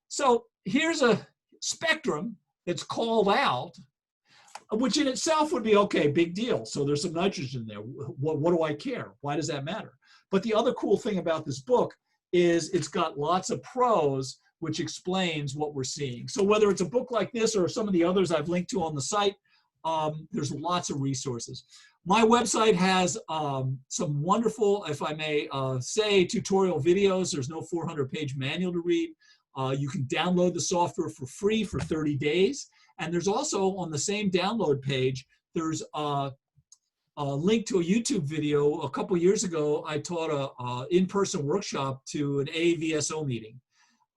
So here's a spectrum that's called out, which in itself would be, okay, big deal. So there's some nitrogen there. What do I care? Why does that matter? But the other cool thing about this book is it's got lots of prose, which explains what we're seeing. So whether it's a book like this or some of the others I've linked to on the site, there's lots of resources. My website has some wonderful, if I may say, tutorial videos. There's no 400-page manual to read. You can download the software for free for 30 days. And there's also, on the same download page, there's a link to a YouTube video. A couple years ago, I taught an in-person workshop to an AAVSO meeting.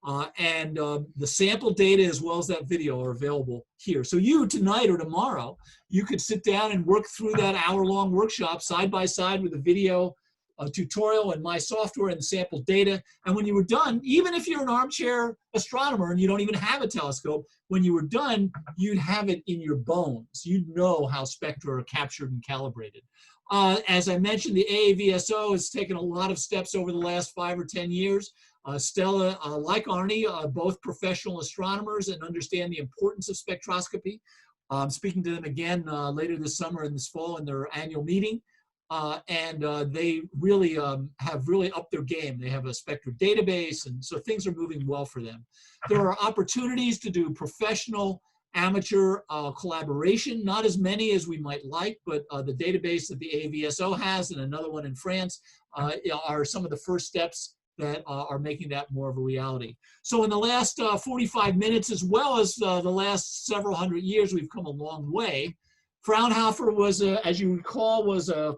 The sample data as well as that video are available here. So you, tonight or tomorrow, you could sit down and work through that hour-long workshop side by side with a video, a tutorial, and my software and the sample data. And when you were done, even if you're an armchair astronomer and you don't even have a telescope, when you were done, you'd have it in your bones. You'd know how spectra are captured and calibrated. As I mentioned, the AAVSO has taken a lot of steps over the last 5 or 10 years. Stella, like Arnie, both professional astronomers and understand the importance of spectroscopy. I'm speaking to them again later this summer and this fall in their annual meeting. They really have really upped their game. They have a spectra database, and so things are moving well for them. There are opportunities to do professional amateur collaboration, not as many as we might like, but the database that the AVSO has and another one in France are some of the first steps that are making that more of a reality. So in the last 45 minutes, as well as the last several hundred years, we've come a long way. Fraunhofer was, as you recall, was a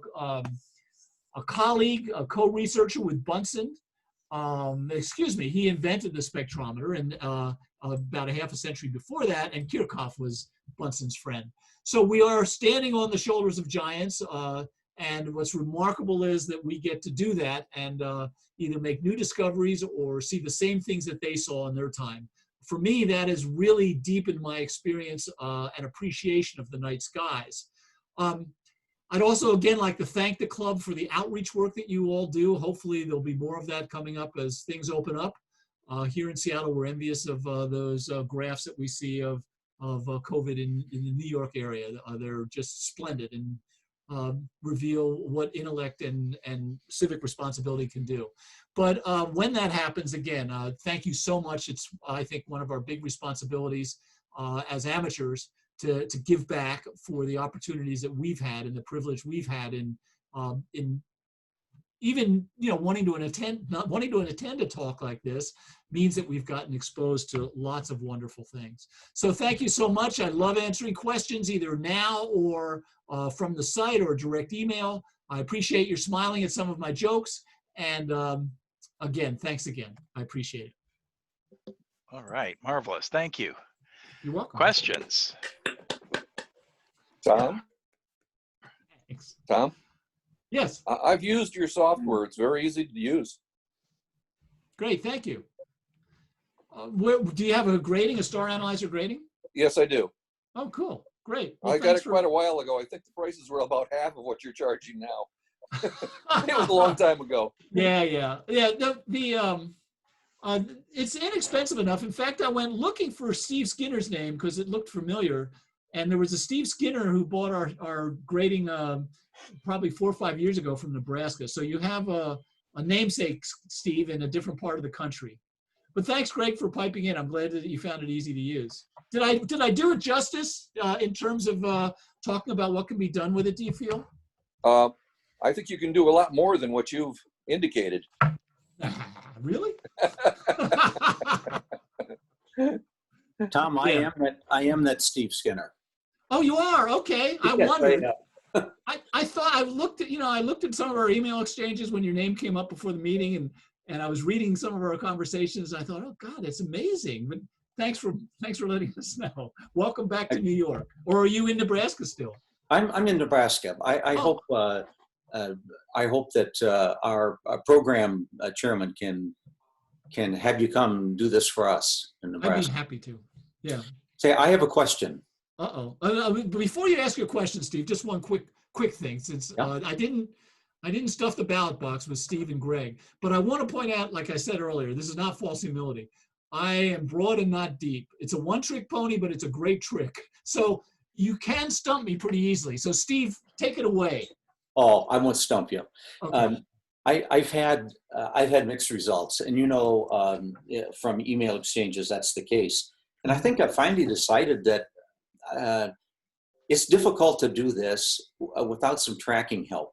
colleague, a co-researcher with Bunsen. He invented the spectrometer, and about a half a century before that, and Kirchhoff was Bunsen's friend. So we are standing on the shoulders of giants, and what's remarkable is that we get to do that and either make new discoveries or see the same things that they saw in their time. For me, that has really deepened my experience and appreciation of the night skies. I'd also, again, like to thank the club for the outreach work that you all do. Hopefully, there'll be more of that coming up as things open up. Here in Seattle, we're envious of those graphs that we see of COVID in the New York area. They're just splendid and reveal what intellect and civic responsibility can do. But when that happens, again, thank you so much. It's, I think, one of our big responsibilities as amateurs to give back for the opportunities that we've had and the privilege we've had in even wanting to attend a talk like this means that we've gotten exposed to lots of wonderful things. So thank you so much. I love answering questions either now or from the site or direct email. I appreciate your smiling at some of my jokes. And again, thanks again. I appreciate it. All right, marvelous. Thank you. You're welcome. Questions? Tom? Thanks. Tom? Yes. I've used your software. It's very easy to use. Great. Thank you. Do you have a Star Analyser grating? Yes, I do. Oh, cool. Great. Well, I got it quite a while ago. I think the prices were about half of what you're charging now. It was a long time ago. Yeah. It's inexpensive enough. In fact, I went looking for Steve Skinner's name because it looked familiar. And there was a Steve Skinner who bought our grating probably 4 or 5 years ago from Nebraska. So you have a namesake, Steve, in a different part of the country. But thanks, Greg, for piping in. I'm glad that you found it easy to use. Did I do it justice in terms of talking about what can be done with it, do you feel? I think you can do a lot more than what you've indicated. Really? Tom, I am that Steve Skinner. Oh, you are? Okay. I Yes, wondered. I I thought I looked at some of our email exchanges when your name came up before the meeting, and I was reading some of our conversations, and I thought, oh God, it's amazing. But thanks for letting us know. Welcome back to New York. Or are you in Nebraska still? I'm in Nebraska. I hope that our program chairman can have you come do this for us in Nebraska. I'd be happy to. Yeah. Say, I have a question. Before you ask your question, Steve, just one quick thing, since I didn't stuff the ballot box with Steve and Greg, but I want to point out, like I said earlier, this is not false humility. I am broad and not deep. It's a one-trick pony, but it's a great trick. So you can stump me pretty easily. So Steve, take it away. Oh, I won't stump you. Okay. I've had mixed results, and from email exchanges that's the case. And I think I finally decided that it's difficult to do this without some tracking help,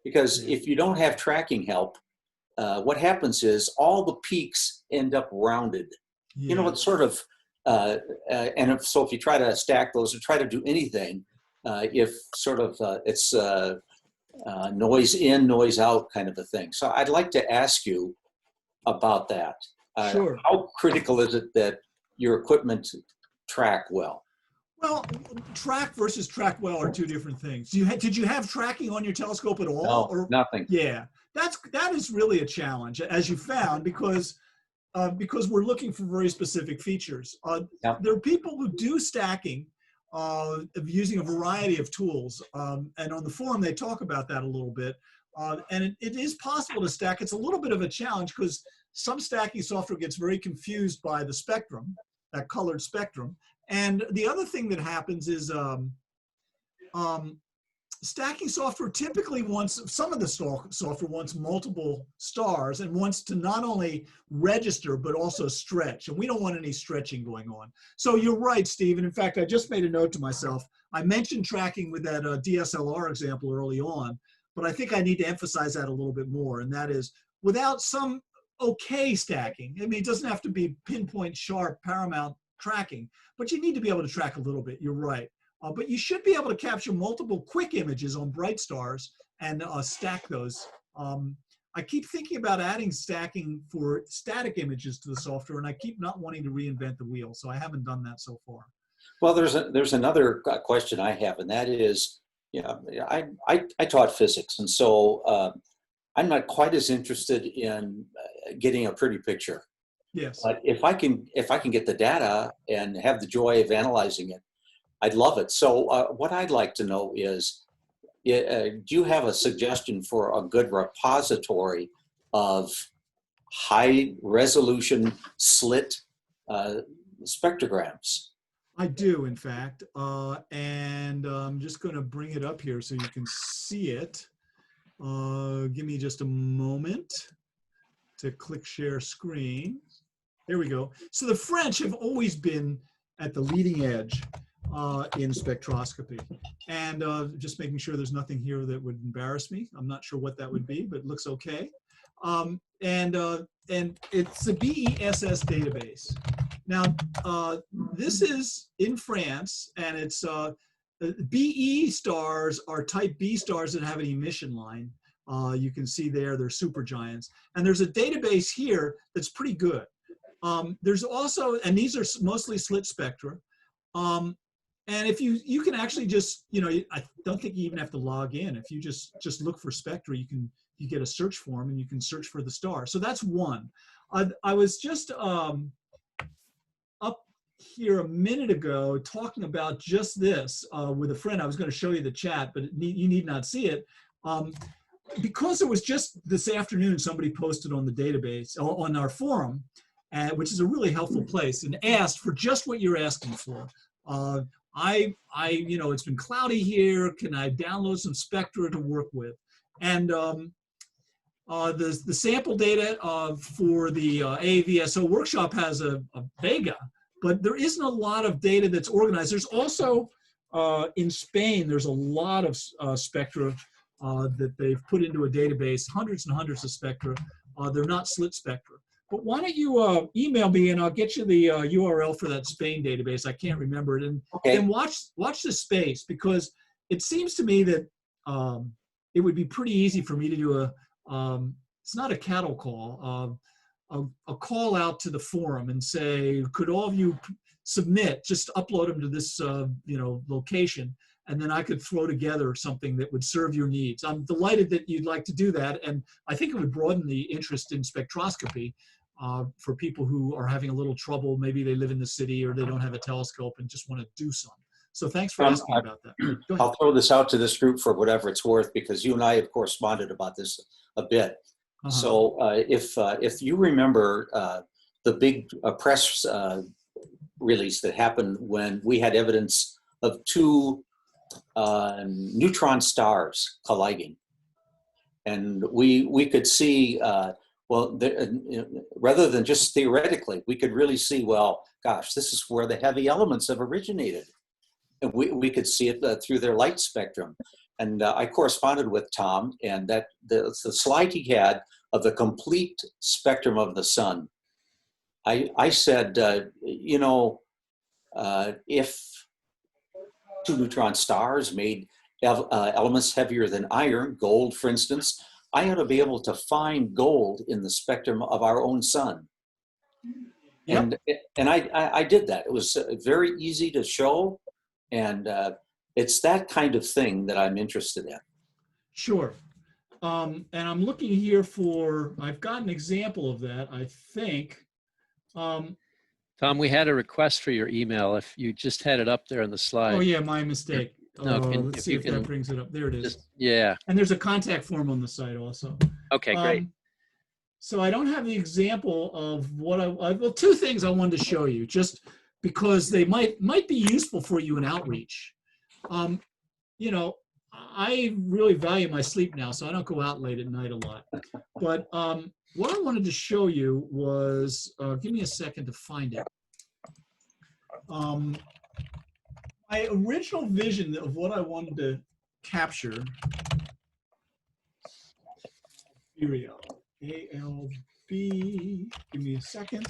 because if you don't have tracking help, what happens is all the peaks end up rounded. Yeah. It's sort of so if you try to stack those or try to do anything, if sort of it's noise in, noise out kind of a thing. So I'd like to ask you about that. Sure. How critical is it that your equipment track well? Well, track versus track well are two different things. Did you have tracking on your telescope at all? No, or? nothing. Yeah, that is really a challenge, as you found, because we're looking for very specific features. There are people who do stacking of using a variety of tools, and on the forum they talk about that a little bit. And it is possible to stack. It's a little bit of a challenge because some stacking software gets very confused by the spectrum, that colored spectrum. And the other thing that happens is stacking software typically some of the software wants multiple stars and wants to not only register, but also stretch. And we don't want any stretching going on. So you're right, Steve. And in fact, I just made a note to myself. I mentioned tracking with that DSLR example early on, but I think I need to emphasize that a little bit more. And that is, without some okay stacking, I mean, it doesn't have to be pinpoint sharp paramount tracking, but you need to be able to track a little bit. You're right. But you should be able to capture multiple quick images on bright stars and stack those. I keep thinking about adding stacking for static images to the software, and I keep not wanting to reinvent the wheel, so I haven't done that so far. Well, there's another question I have, and that is, I taught physics, and so I'm not quite as interested in getting a pretty picture. Yes. But if I can get the data and have the joy of analyzing it, I'd love it. So what I'd like to know is, do you have a suggestion for a good repository of high resolution slit spectrograms? I do, in fact, and I'm just going to bring it up here so you can see it. Give me just a moment to click share screen. There we go. So the French have always been at the leading edge in spectroscopy. And just making sure there's nothing here that would embarrass me. I'm not sure what that would be, but it looks okay. And it's a BESS database. Now, this is in France, and it's BE stars are type B stars that have an emission line. You can see there, they're supergiants. And there's a database here that's pretty good. There's also, and these are mostly slit spectra. And if you can actually just, I don't think you even have to log in. If you just look for spectra, you get a search form and you can search for the star. So that's one. I was just up here a minute ago talking about just this with a friend. I was going to show you the chat, but you need not see it. Because it was just this afternoon, somebody posted on the database, on our forum, which is a really helpful place, and asked for just what you're asking for. It's been cloudy here. Can I download some spectra to work with? And the sample data for the AAVSO workshop has a Vega, but there isn't a lot of data that's organized. There's also, in Spain, there's a lot of spectra that they've put into a database, hundreds and hundreds of spectra. They're not slit spectra. But why don't you email me and I'll get you the URL for that Spain database. I can't remember it. And then watch the space, because it seems to me that it would be pretty easy for me to do it's not a cattle call, a call out to the forum and say, could all of you submit, just upload them to this location, and then I could throw together something that would serve your needs. I'm delighted that you'd like to do that, and I think it would broaden the interest in spectroscopy for people who are having a little trouble. Maybe they live in the city or they don't have a telescope and just want to do some. So thanks for asking about that. Go ahead. I'll throw this out to this group for whatever it's worth, because you and I have corresponded about this a bit. So if you remember the big press release that happened when we had evidence of two neutron stars colliding, and we could see, rather than just theoretically, we could really see, well, gosh, this is where the heavy elements have originated. And we could see it through their light spectrum. And I corresponded with Tom, and that the slide he had of the complete spectrum of the sun, I said, if two neutron stars made elements heavier than iron, gold, for instance, I ought to be able to find gold in the spectrum of our own sun. Yep. And I did that. It was very easy to show. And it's that kind of thing that I'm interested in. Sure. And I'm looking here I've got an example of that, I think. Tom, we had a request for your email. If you just had it up there on the slide. Oh, yeah, my mistake. No, let's see if that brings it up. There it is. Yeah. And there's a contact form on the site also. Okay, great. So I don't have the example of what well, two things I wanted to show you, just because they might be useful for you in outreach. I really value my sleep now, so I don't go out late at night a lot. But what I wanted to show you was, give me a second to find it. My original vision of what I wanted to capture, here we go, ALB, give me a second.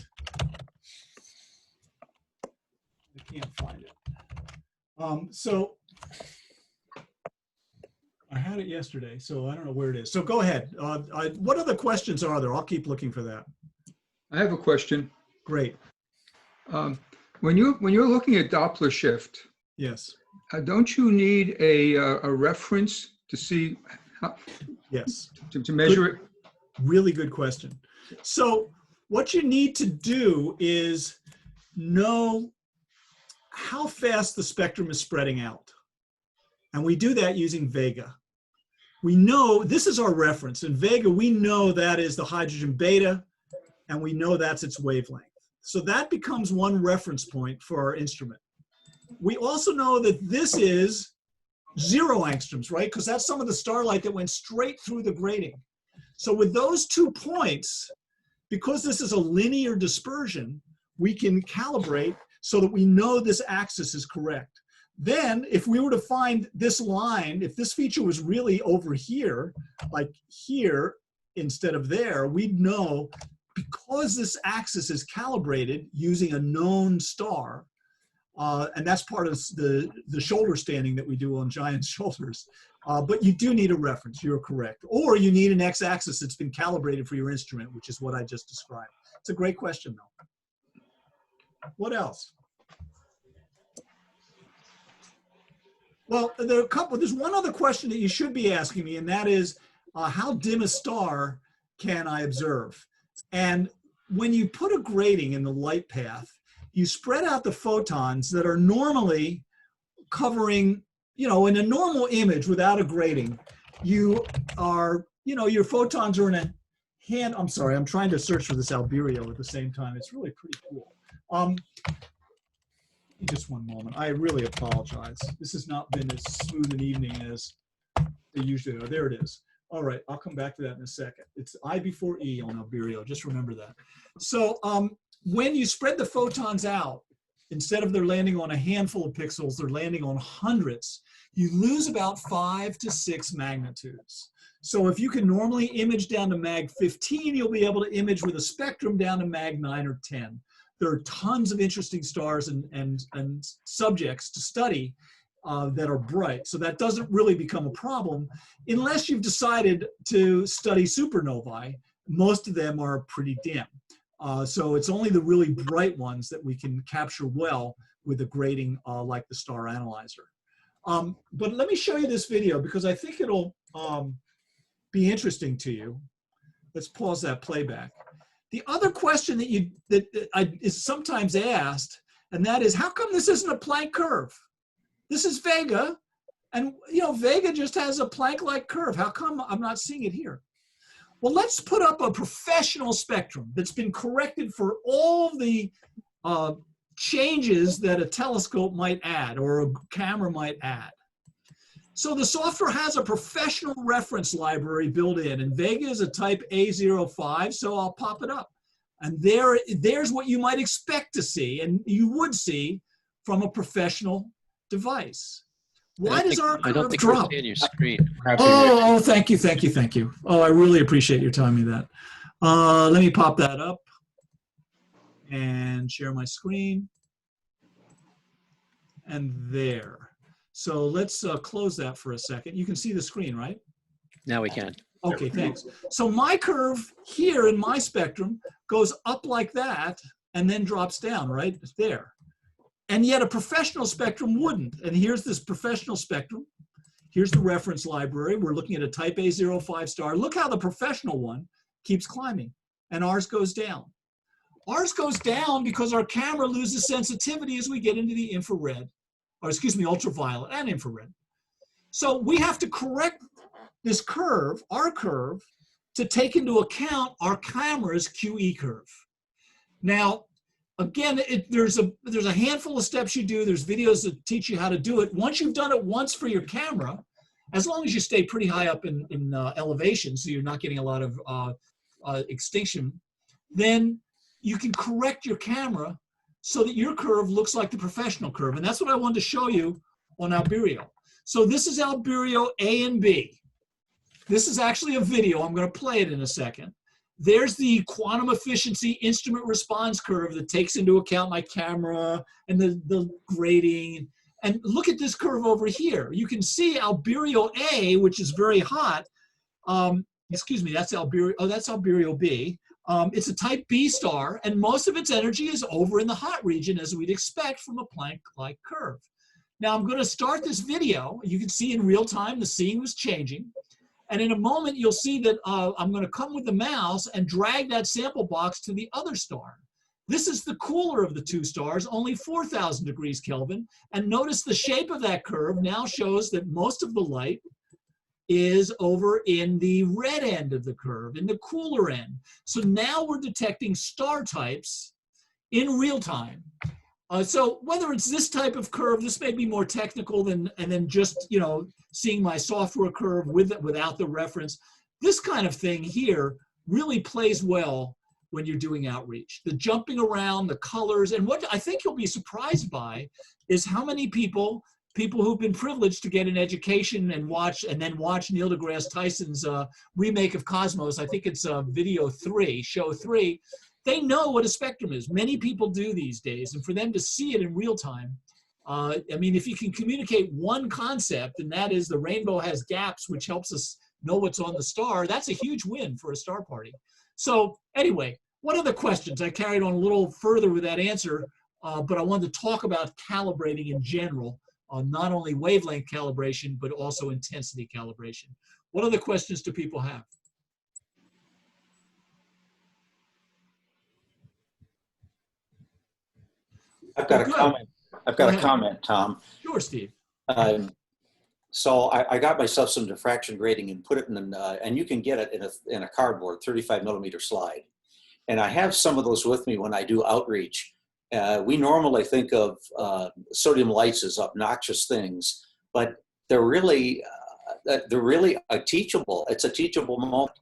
I can't find it. So I had it yesterday, so I don't know where it is. So go ahead. What other questions are there? I'll keep looking for that. I have a question. Great. When you're looking at Doppler shift, yes, don't you need a reference to see how, yes, to measure it? Really good question. So what you need to do is know how fast the spectrum is spreading out. And we do that using Vega. We know this is our reference. In Vega, we know that is the hydrogen beta, and we know that's its wavelength. So that becomes one reference point for our instrument. We also know that this is 0 angstroms, right? Because that's some of the starlight that went straight through the grating. So with those 2 points, because this is a linear dispersion, we can calibrate so that we know this axis is correct. Then if we were to find this line, if this feature was really over here, like here instead of there, we'd know because this axis is calibrated using a known star, and that's part of the shoulder standing that we do on giant shoulders. But you do need a reference, you're correct. Or you need an x-axis that's been calibrated for your instrument, which is what I just described. It's a great question, though. What else? Well, there's one other question that you should be asking me, and that is, how dim a star can I observe? And when you put a grating in the light path, you spread out the photons that are normally covering, in a normal image without a grating, you are, your photons are in a hand. I'm sorry, I'm trying to search for this alberio at the same time. It's really pretty cool. Just one moment. I really apologize. This has not been as smooth an evening as they usually are. There it is. All right, I'll come back to that in a second. It's I before E on alberio. Just remember that. So when you spread the photons out, instead of they're landing on a handful of pixels, they're landing on hundreds. You lose about 5 to 6 magnitudes. So if you can normally image down to mag 15, you'll be able to image with a spectrum down to mag 9 or 10. There are tons of interesting stars and subjects to study that are bright. So that doesn't really become a problem unless you've decided to study supernovae. Most of them are pretty dim. So it's only the really bright ones that we can capture well with a grating like the Star Analyser. But let me show you this video because I think it'll be interesting to you. Let's pause that playback. The other question that is sometimes asked, and that is, how come this isn't a Planck curve? This is Vega, and Vega just has a Planck-like curve. How come I'm not seeing it here? Well, let's put up a professional spectrum that's been corrected for all the changes that a telescope might add or a camera might add. So the software has a professional reference library built in, and Vega is a type A05, so I'll pop it up. And there's what you might expect to see, and you would see from a professional device. Why does our curve drop? I don't think we're seeing your screen. Oh, thank you. Oh, I really appreciate your telling me that. Let me pop that up and share my screen. And there. So let's close that for a second. You can see the screen, right? Now we can. Okay, thanks. So my curve here in my spectrum goes up like that and then drops down right there. And yet a professional spectrum wouldn't. And here's this professional spectrum. Here's the reference library. We're looking at a type A05 star. Look how the professional one keeps climbing and ours goes down. Ours goes down because our camera loses sensitivity as we get into the infrared, or excuse me, ultraviolet and infrared. So we have to correct this curve, our curve, to take into account our camera's QE curve. Now, again, there's a handful of steps you do. There's videos that teach you how to do it. Once you've done it once for your camera, as long as you stay pretty high up in elevation, so you're not getting a lot of extinction, then you can correct your camera so that your curve looks like the professional curve. And that's what I wanted to show you on alberio. So this is alberio A and B. This is actually a video. I'm going to play it in a second. There's the quantum efficiency instrument response curve that takes into account my camera and the grating. And look at this curve over here. You can see alberio A, which is very hot. Excuse me, that's alberio. Oh, that's alberio B. It's a type B star, and most of its energy is over in the hot region, as we'd expect from a Planck-like curve. Now I'm going to start this video. You can see in real time the scene was changing. And in a moment, you'll see that I'm going to come with the mouse and drag that sample box to the other star. This is the cooler of the two stars, only 4,000 degrees Kelvin. And notice the shape of that curve now shows that most of the light is over in the red end of the curve, in the cooler end. So now we're detecting star types in real time. So whether it's this type of curve, this may be more technical than just seeing my software curve without the reference. This kind of thing here really plays well when you're doing outreach. The jumping around, the colors, and what I think you'll be surprised by is how many people people who've been privileged to get an education and then watch Neil deGrasse Tyson's remake of Cosmos. I think it's show 3. They know what a spectrum is. Many people do these days, and for them to see it in real time, I mean, if you can communicate one concept, and that is the rainbow has gaps, which helps us know what's on the star, that's a huge win for a star party. So anyway, what other questions? I carried on a little further with that answer, but I wanted to talk about calibrating in general, not only wavelength calibration, but also intensity calibration. What other questions do people have? I've got a comment. I've got a comment, Tom. Sure, Steve. So I got myself some diffraction grating and put it in, and you can get it in a cardboard 35 millimeter slide. And I have some of those with me when I do outreach. We normally think of sodium lights as obnoxious things, but they're really a teachable. It's a teachable moment.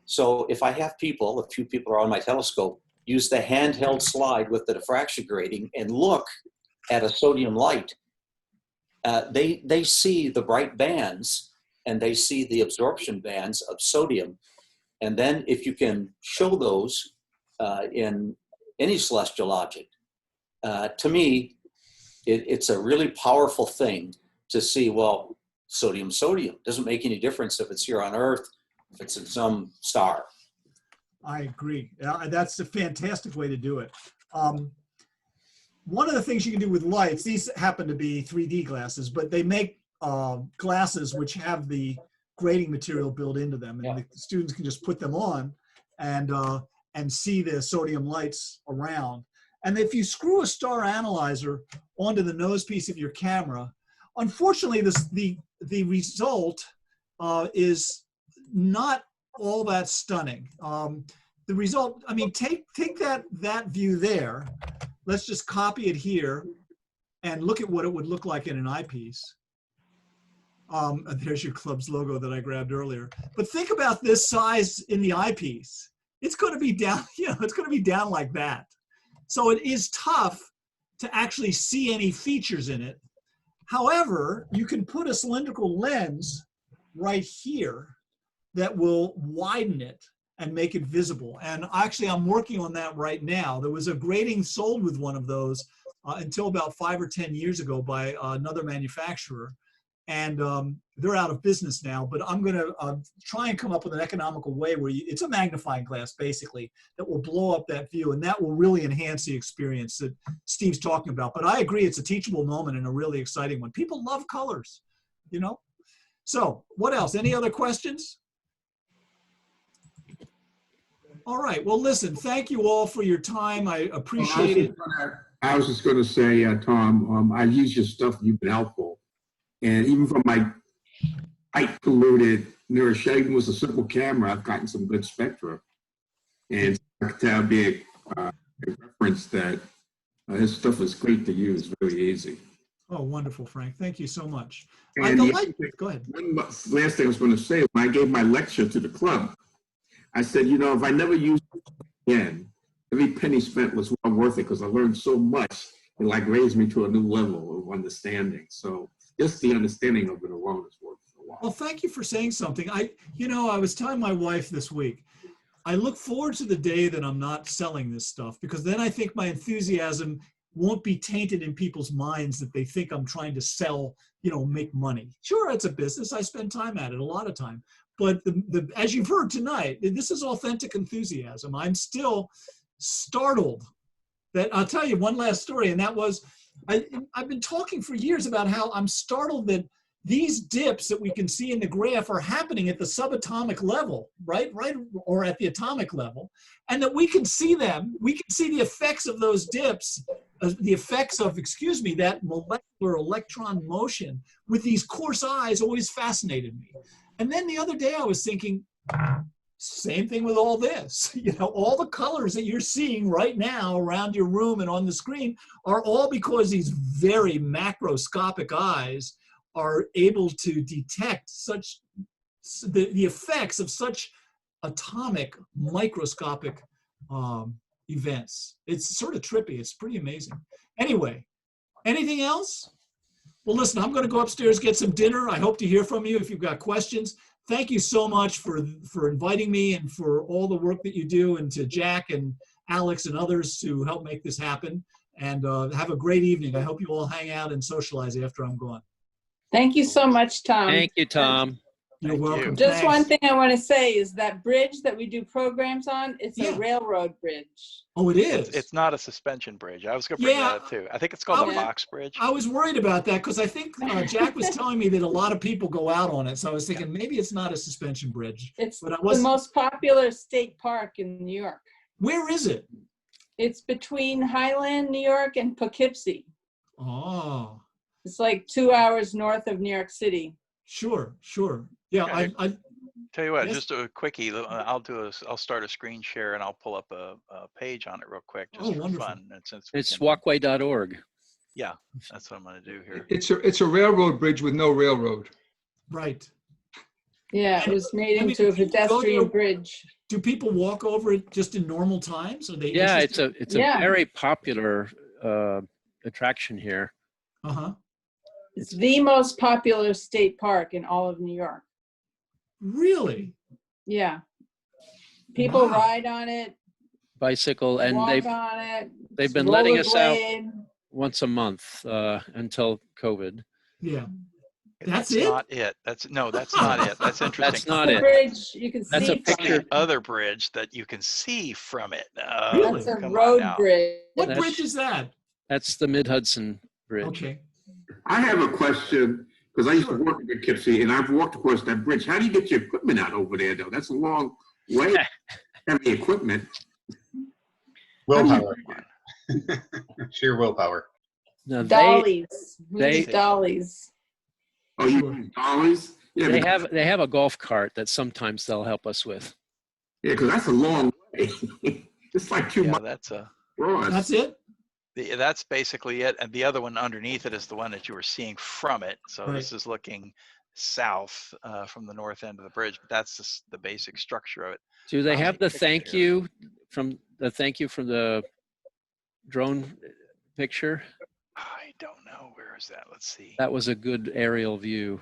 So if I have people, a few people are on my telescope, use the handheld slide with the diffraction grating and look at a sodium light. They see the bright bands and they see the absorption bands of sodium. And then if you can show those in any celestial object, to me, it's a really powerful thing to see, well, sodium doesn't make any difference if it's here on Earth, if it's in some star. I agree. That's a fantastic way to do it. One of the things you can do with lights, these happen to be 3D glasses, but they make glasses which have the grating material built into them, and the students can just put them on and see the sodium lights around. And if you screw a Star Analyser onto the nose piece of your camera, unfortunately, the result is not all that stunning. The result, I mean, take that view there. Let's just copy it here and look at what it would look like in an eyepiece. There's your club's logo that I grabbed earlier. But think about this size in the eyepiece. It's going to be down, it's going to be down like that. So it is tough to actually see any features in it. However, you can put a cylindrical lens right here that will widen it and make it visible. And actually, I'm working on that right now. There was a grating sold with one of those until about 5 or 10 years ago by another manufacturer. And they're out of business now, but I'm gonna try and come up with an economical way where it's a magnifying glass, basically, that will blow up that view, and that will really enhance the experience that Steve's talking about. But I agree, it's a teachable moment and a really exciting one. People love colors, So what else? Any other questions? All right, well, listen, thank you all for your time. I appreciate it. I was just gonna say, Tom, I use your stuff, you've been helpful. And even from my light polluted neuroshading was a simple camera, I've gotten some good spectra. And I could tell be a reference that his stuff is great to use, really easy. Oh, wonderful, Frank. Thank you so much. And go ahead. One last thing I was going to say, when I gave my lecture to the club, I said, if I never use it again, every penny spent was well worth it because I learned so much. It raised me to a new level of understanding. So just the understanding of it alone is worth a lot. Well, thank you for saying something. I was telling my wife this week, I look forward to the day that I'm not selling this stuff, because then I think my enthusiasm won't be tainted in people's minds that they think I'm trying to sell, make money. Sure, it's a business. I spend time at it, a lot of time. But as you've heard tonight, this is authentic enthusiasm. I'm still startled that I'll tell you one last story, and that was, I've been talking for years about how I'm startled that these dips that we can see in the graph are happening at the subatomic level, right, or at the atomic level, and that we can see them. We can see the effects of those dips, the effects of, that molecular electron motion with these coarse eyes always fascinated me. And then the other day I was thinking, same thing with all this. All the colors that you're seeing right now around your room and on the screen are all because these very macroscopic eyes are able to detect the effects of such atomic microscopic events. It's sort of trippy. It's pretty amazing. Anyway, anything else? Well, listen, I'm going to go upstairs, get some dinner. I hope to hear from you if you've got questions. Thank you so much for inviting me and for all the work that you do, and to Jack and Alex and others to help make this happen. And have a great evening. I hope you all hang out and socialize after I'm gone. Thank you so much, Tom. Thank you, Tom. You're Thank welcome. you. Just Thanks. one thing I want to say is that bridge that we do programs on, it's Yeah. a railroad bridge. Oh, it is? It's not a suspension bridge. I was going to bring Yeah. that up too. I think it's called a Yeah. box bridge. I was worried about that because I think Jack was telling me that a lot of people go out on it. So I was thinking maybe it's not a suspension bridge. It's But I the was. most popular state park in New York. Where is it? It's between Highland, New York, and Poughkeepsie. Oh, It's like 2 hours north of New York City. sure. Yeah, Okay. I Tell you what, Yes. just a quickie. I'll start a screen share and I'll pull up a page on it real quick just Oh, for wonderful. fun. And since we It's can- walkway.org. Yeah, that's what I'm going to do here. It's a railroad bridge with no railroad. right. Yeah, it was made I mean, into a if you go to pedestrian a- bridge. Do people walk over it just in normal times? Are they? Yeah, interested? it's a Yeah. very popular attraction here. Uh-huh. It's the most popular state park in all of New York. Really? Yeah. People Wow. ride on it, Bicycle, and walk they've on it. they've been letting us out rollerblade. once a month until COVID. Yeah. That's That's it? not it. That's not it. That's interesting. That's not The it. bridge you can That's see a from picture. it. The other bridge that you can see from it. Really? That's a Come on road now. bridge. What That's- bridge is that? That's the Mid-Hudson Bridge. Okay. I have a question, because I used to Sure. work in Poughkeepsie, and I've walked across that bridge. How do you get your equipment out over there, though? That's a long way, heavy equipment. Willpower. Sheer willpower. Now Dollies. We they- use dollies. Oh, you use dollies? Yeah, they because, have a golf cart that sometimes they'll help us with. yeah, 'cause that's a long way. It's like 2 Yeah, miles that's across. That's it? that's basically it. And the other one underneath it is the one that you were seeing from it. So Right. this is looking south from the north end of the bridge, but that's just the basic structure of it. Do they I'll have take the a picture thank here. you from the drone picture? I don't know. Where is that? Let's see. That was a good aerial view.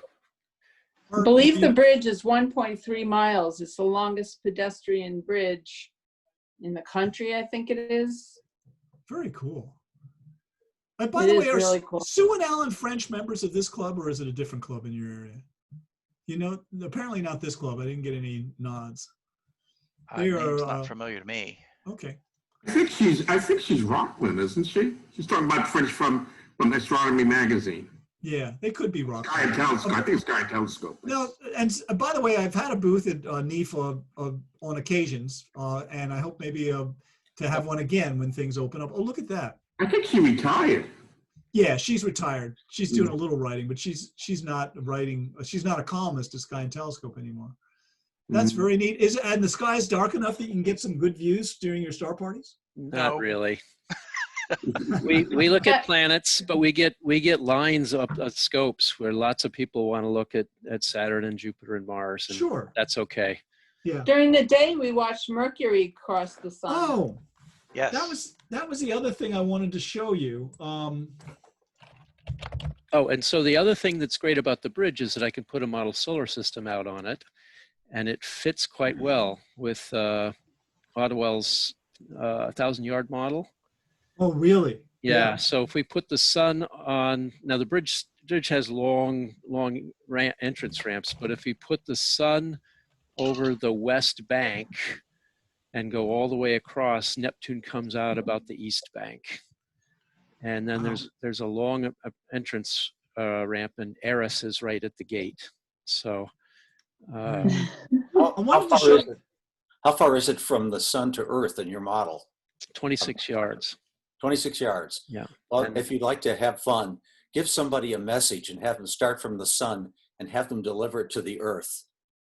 I believe the bridge is 1.3 miles. It's the longest pedestrian bridge in the country, I think it is. Very cool. And by It the is way, are really cool. Sue and Alan French members of this club, or is it a different club in your area? You know, apparently not this club. I didn't get any nods. They Name's are, not familiar to me. Okay. I think she's Rockland, isn't she? She's talking about French from Astronomy Magazine. Yeah, they could be rock. Sky and Telescope. I think it's Sky and Telescope. No, and by the way, I've had a booth at NEFA on occasions, and I hope maybe to have one again when things open up. Oh, look at that. I think she retired. Yeah, she's retired. She's doing a little writing, but she's not writing. She's not a columnist at Sky and Telescope anymore. That's very neat. And the sky's dark enough that you can get some good views during your star parties? Not No. really. we look at planets, but we get lines up at scopes where lots of people want to look at Saturn and Jupiter and Mars, and Sure. that's okay. Yeah. During the day, we watched Mercury cross the sun. Oh, Yes. that was the other thing I wanted to show you. Oh, and so the other thing that's great about the bridge is that I can put a model solar system out on it, and it fits quite well with Ottewell's 1,000-yard model. Oh, really? Yeah. So if we put the sun on, now the bridge has long entrance ramps, but if we put the sun over the west bank and go all the way across, Neptune comes out about the east bank. And then Wow. there's a long entrance ramp, and Eris is right at the gate. So I How wanted to far show- is it? How far is it from the sun to Earth in your model? 26 yards. 26 yards. Yeah. Well, And- if you'd like to have fun, give somebody a message and have them start from the sun and have them deliver it to the Earth.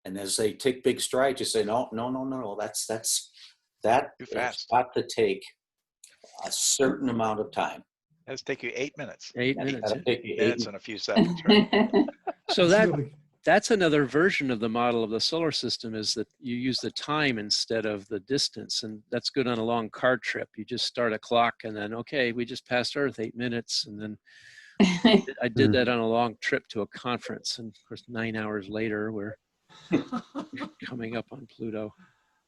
And as they take big strides, you say, no, that Too has fast. got to take a certain amount of time. That's take you 8 minutes. 8 That's minutes. gotta take you 8 Minutes and a few seconds. Right? So It's really- that's another version of the model of the solar system, is that you use the time instead of the distance. And that's good on a long car trip. You just start a clock and then, okay, we just passed Earth 8 minutes. And then I did that on a long trip to a conference, and of course 9 hours later we're coming up on Pluto.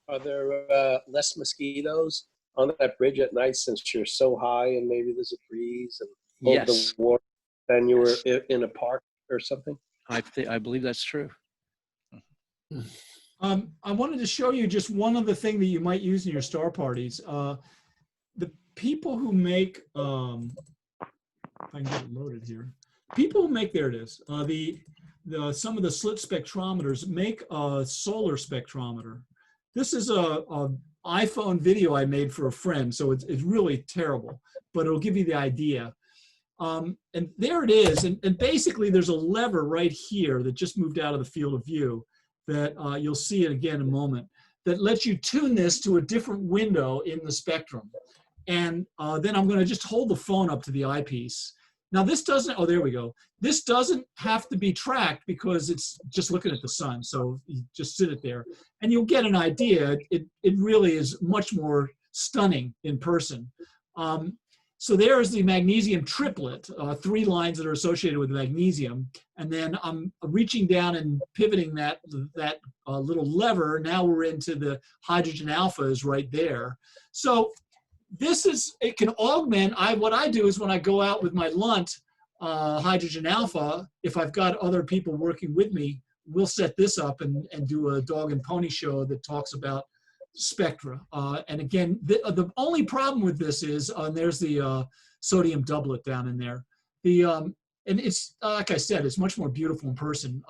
Are there less mosquitoes on that bridge at night since you're so high and maybe there's a breeze and over Yes. the water than you were in a park or something? I believe that's true. I wanted to show you just one other thing that you might use in your star parties. The people who make, if I can get it loaded here. People who make, there it is, some of the slit spectrometers make a solar spectrometer. This is a iPhone video I made for a friend, so it's really terrible, but it'll give you the idea. And there it is, and basically there's a lever right here that just moved out of the field of view that you'll see it again in a moment, that lets you tune this to a different window in the spectrum. And then I'm going to just hold the phone up to the eyepiece. Now this doesn't, oh, there we go. This doesn't have to be tracked because it's just looking at the sun. So you just sit it there and you'll get an idea. It really is much more stunning in person. So there's the magnesium triplet, 3 lines that are associated with magnesium. And then I'm reaching down and pivoting that little lever. Now we're into the hydrogen alphas right there. So this is, it can augment, what I do is when I go out with my Lunt hydrogen alpha, if I've got other people working with me, we'll set this up and do a dog and pony show that talks about spectra. And again, the only problem with this is, there's the sodium doublet down in there. And it's, like I said, it's much more beautiful in person.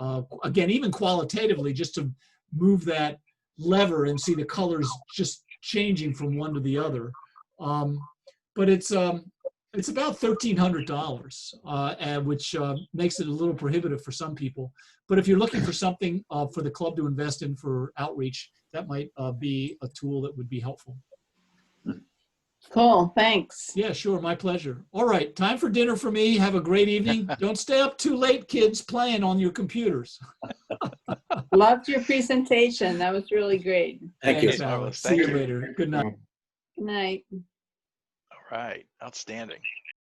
Again, even qualitatively, just to move that lever and see the colors just changing from one to the other. But it's about $1,300, which makes it a little prohibitive for some people. But if you're looking for something for the club to invest in for outreach, that might be a tool that would be helpful. Cool, thanks. Yeah, sure, my pleasure. All right, time for dinner for me. Have a great evening. Don't stay up too late, kids, playing on your computers. Loved your presentation. That was really great. Thank you. Thanks, Alex. See you later. Good night. Good night. All right. Outstanding.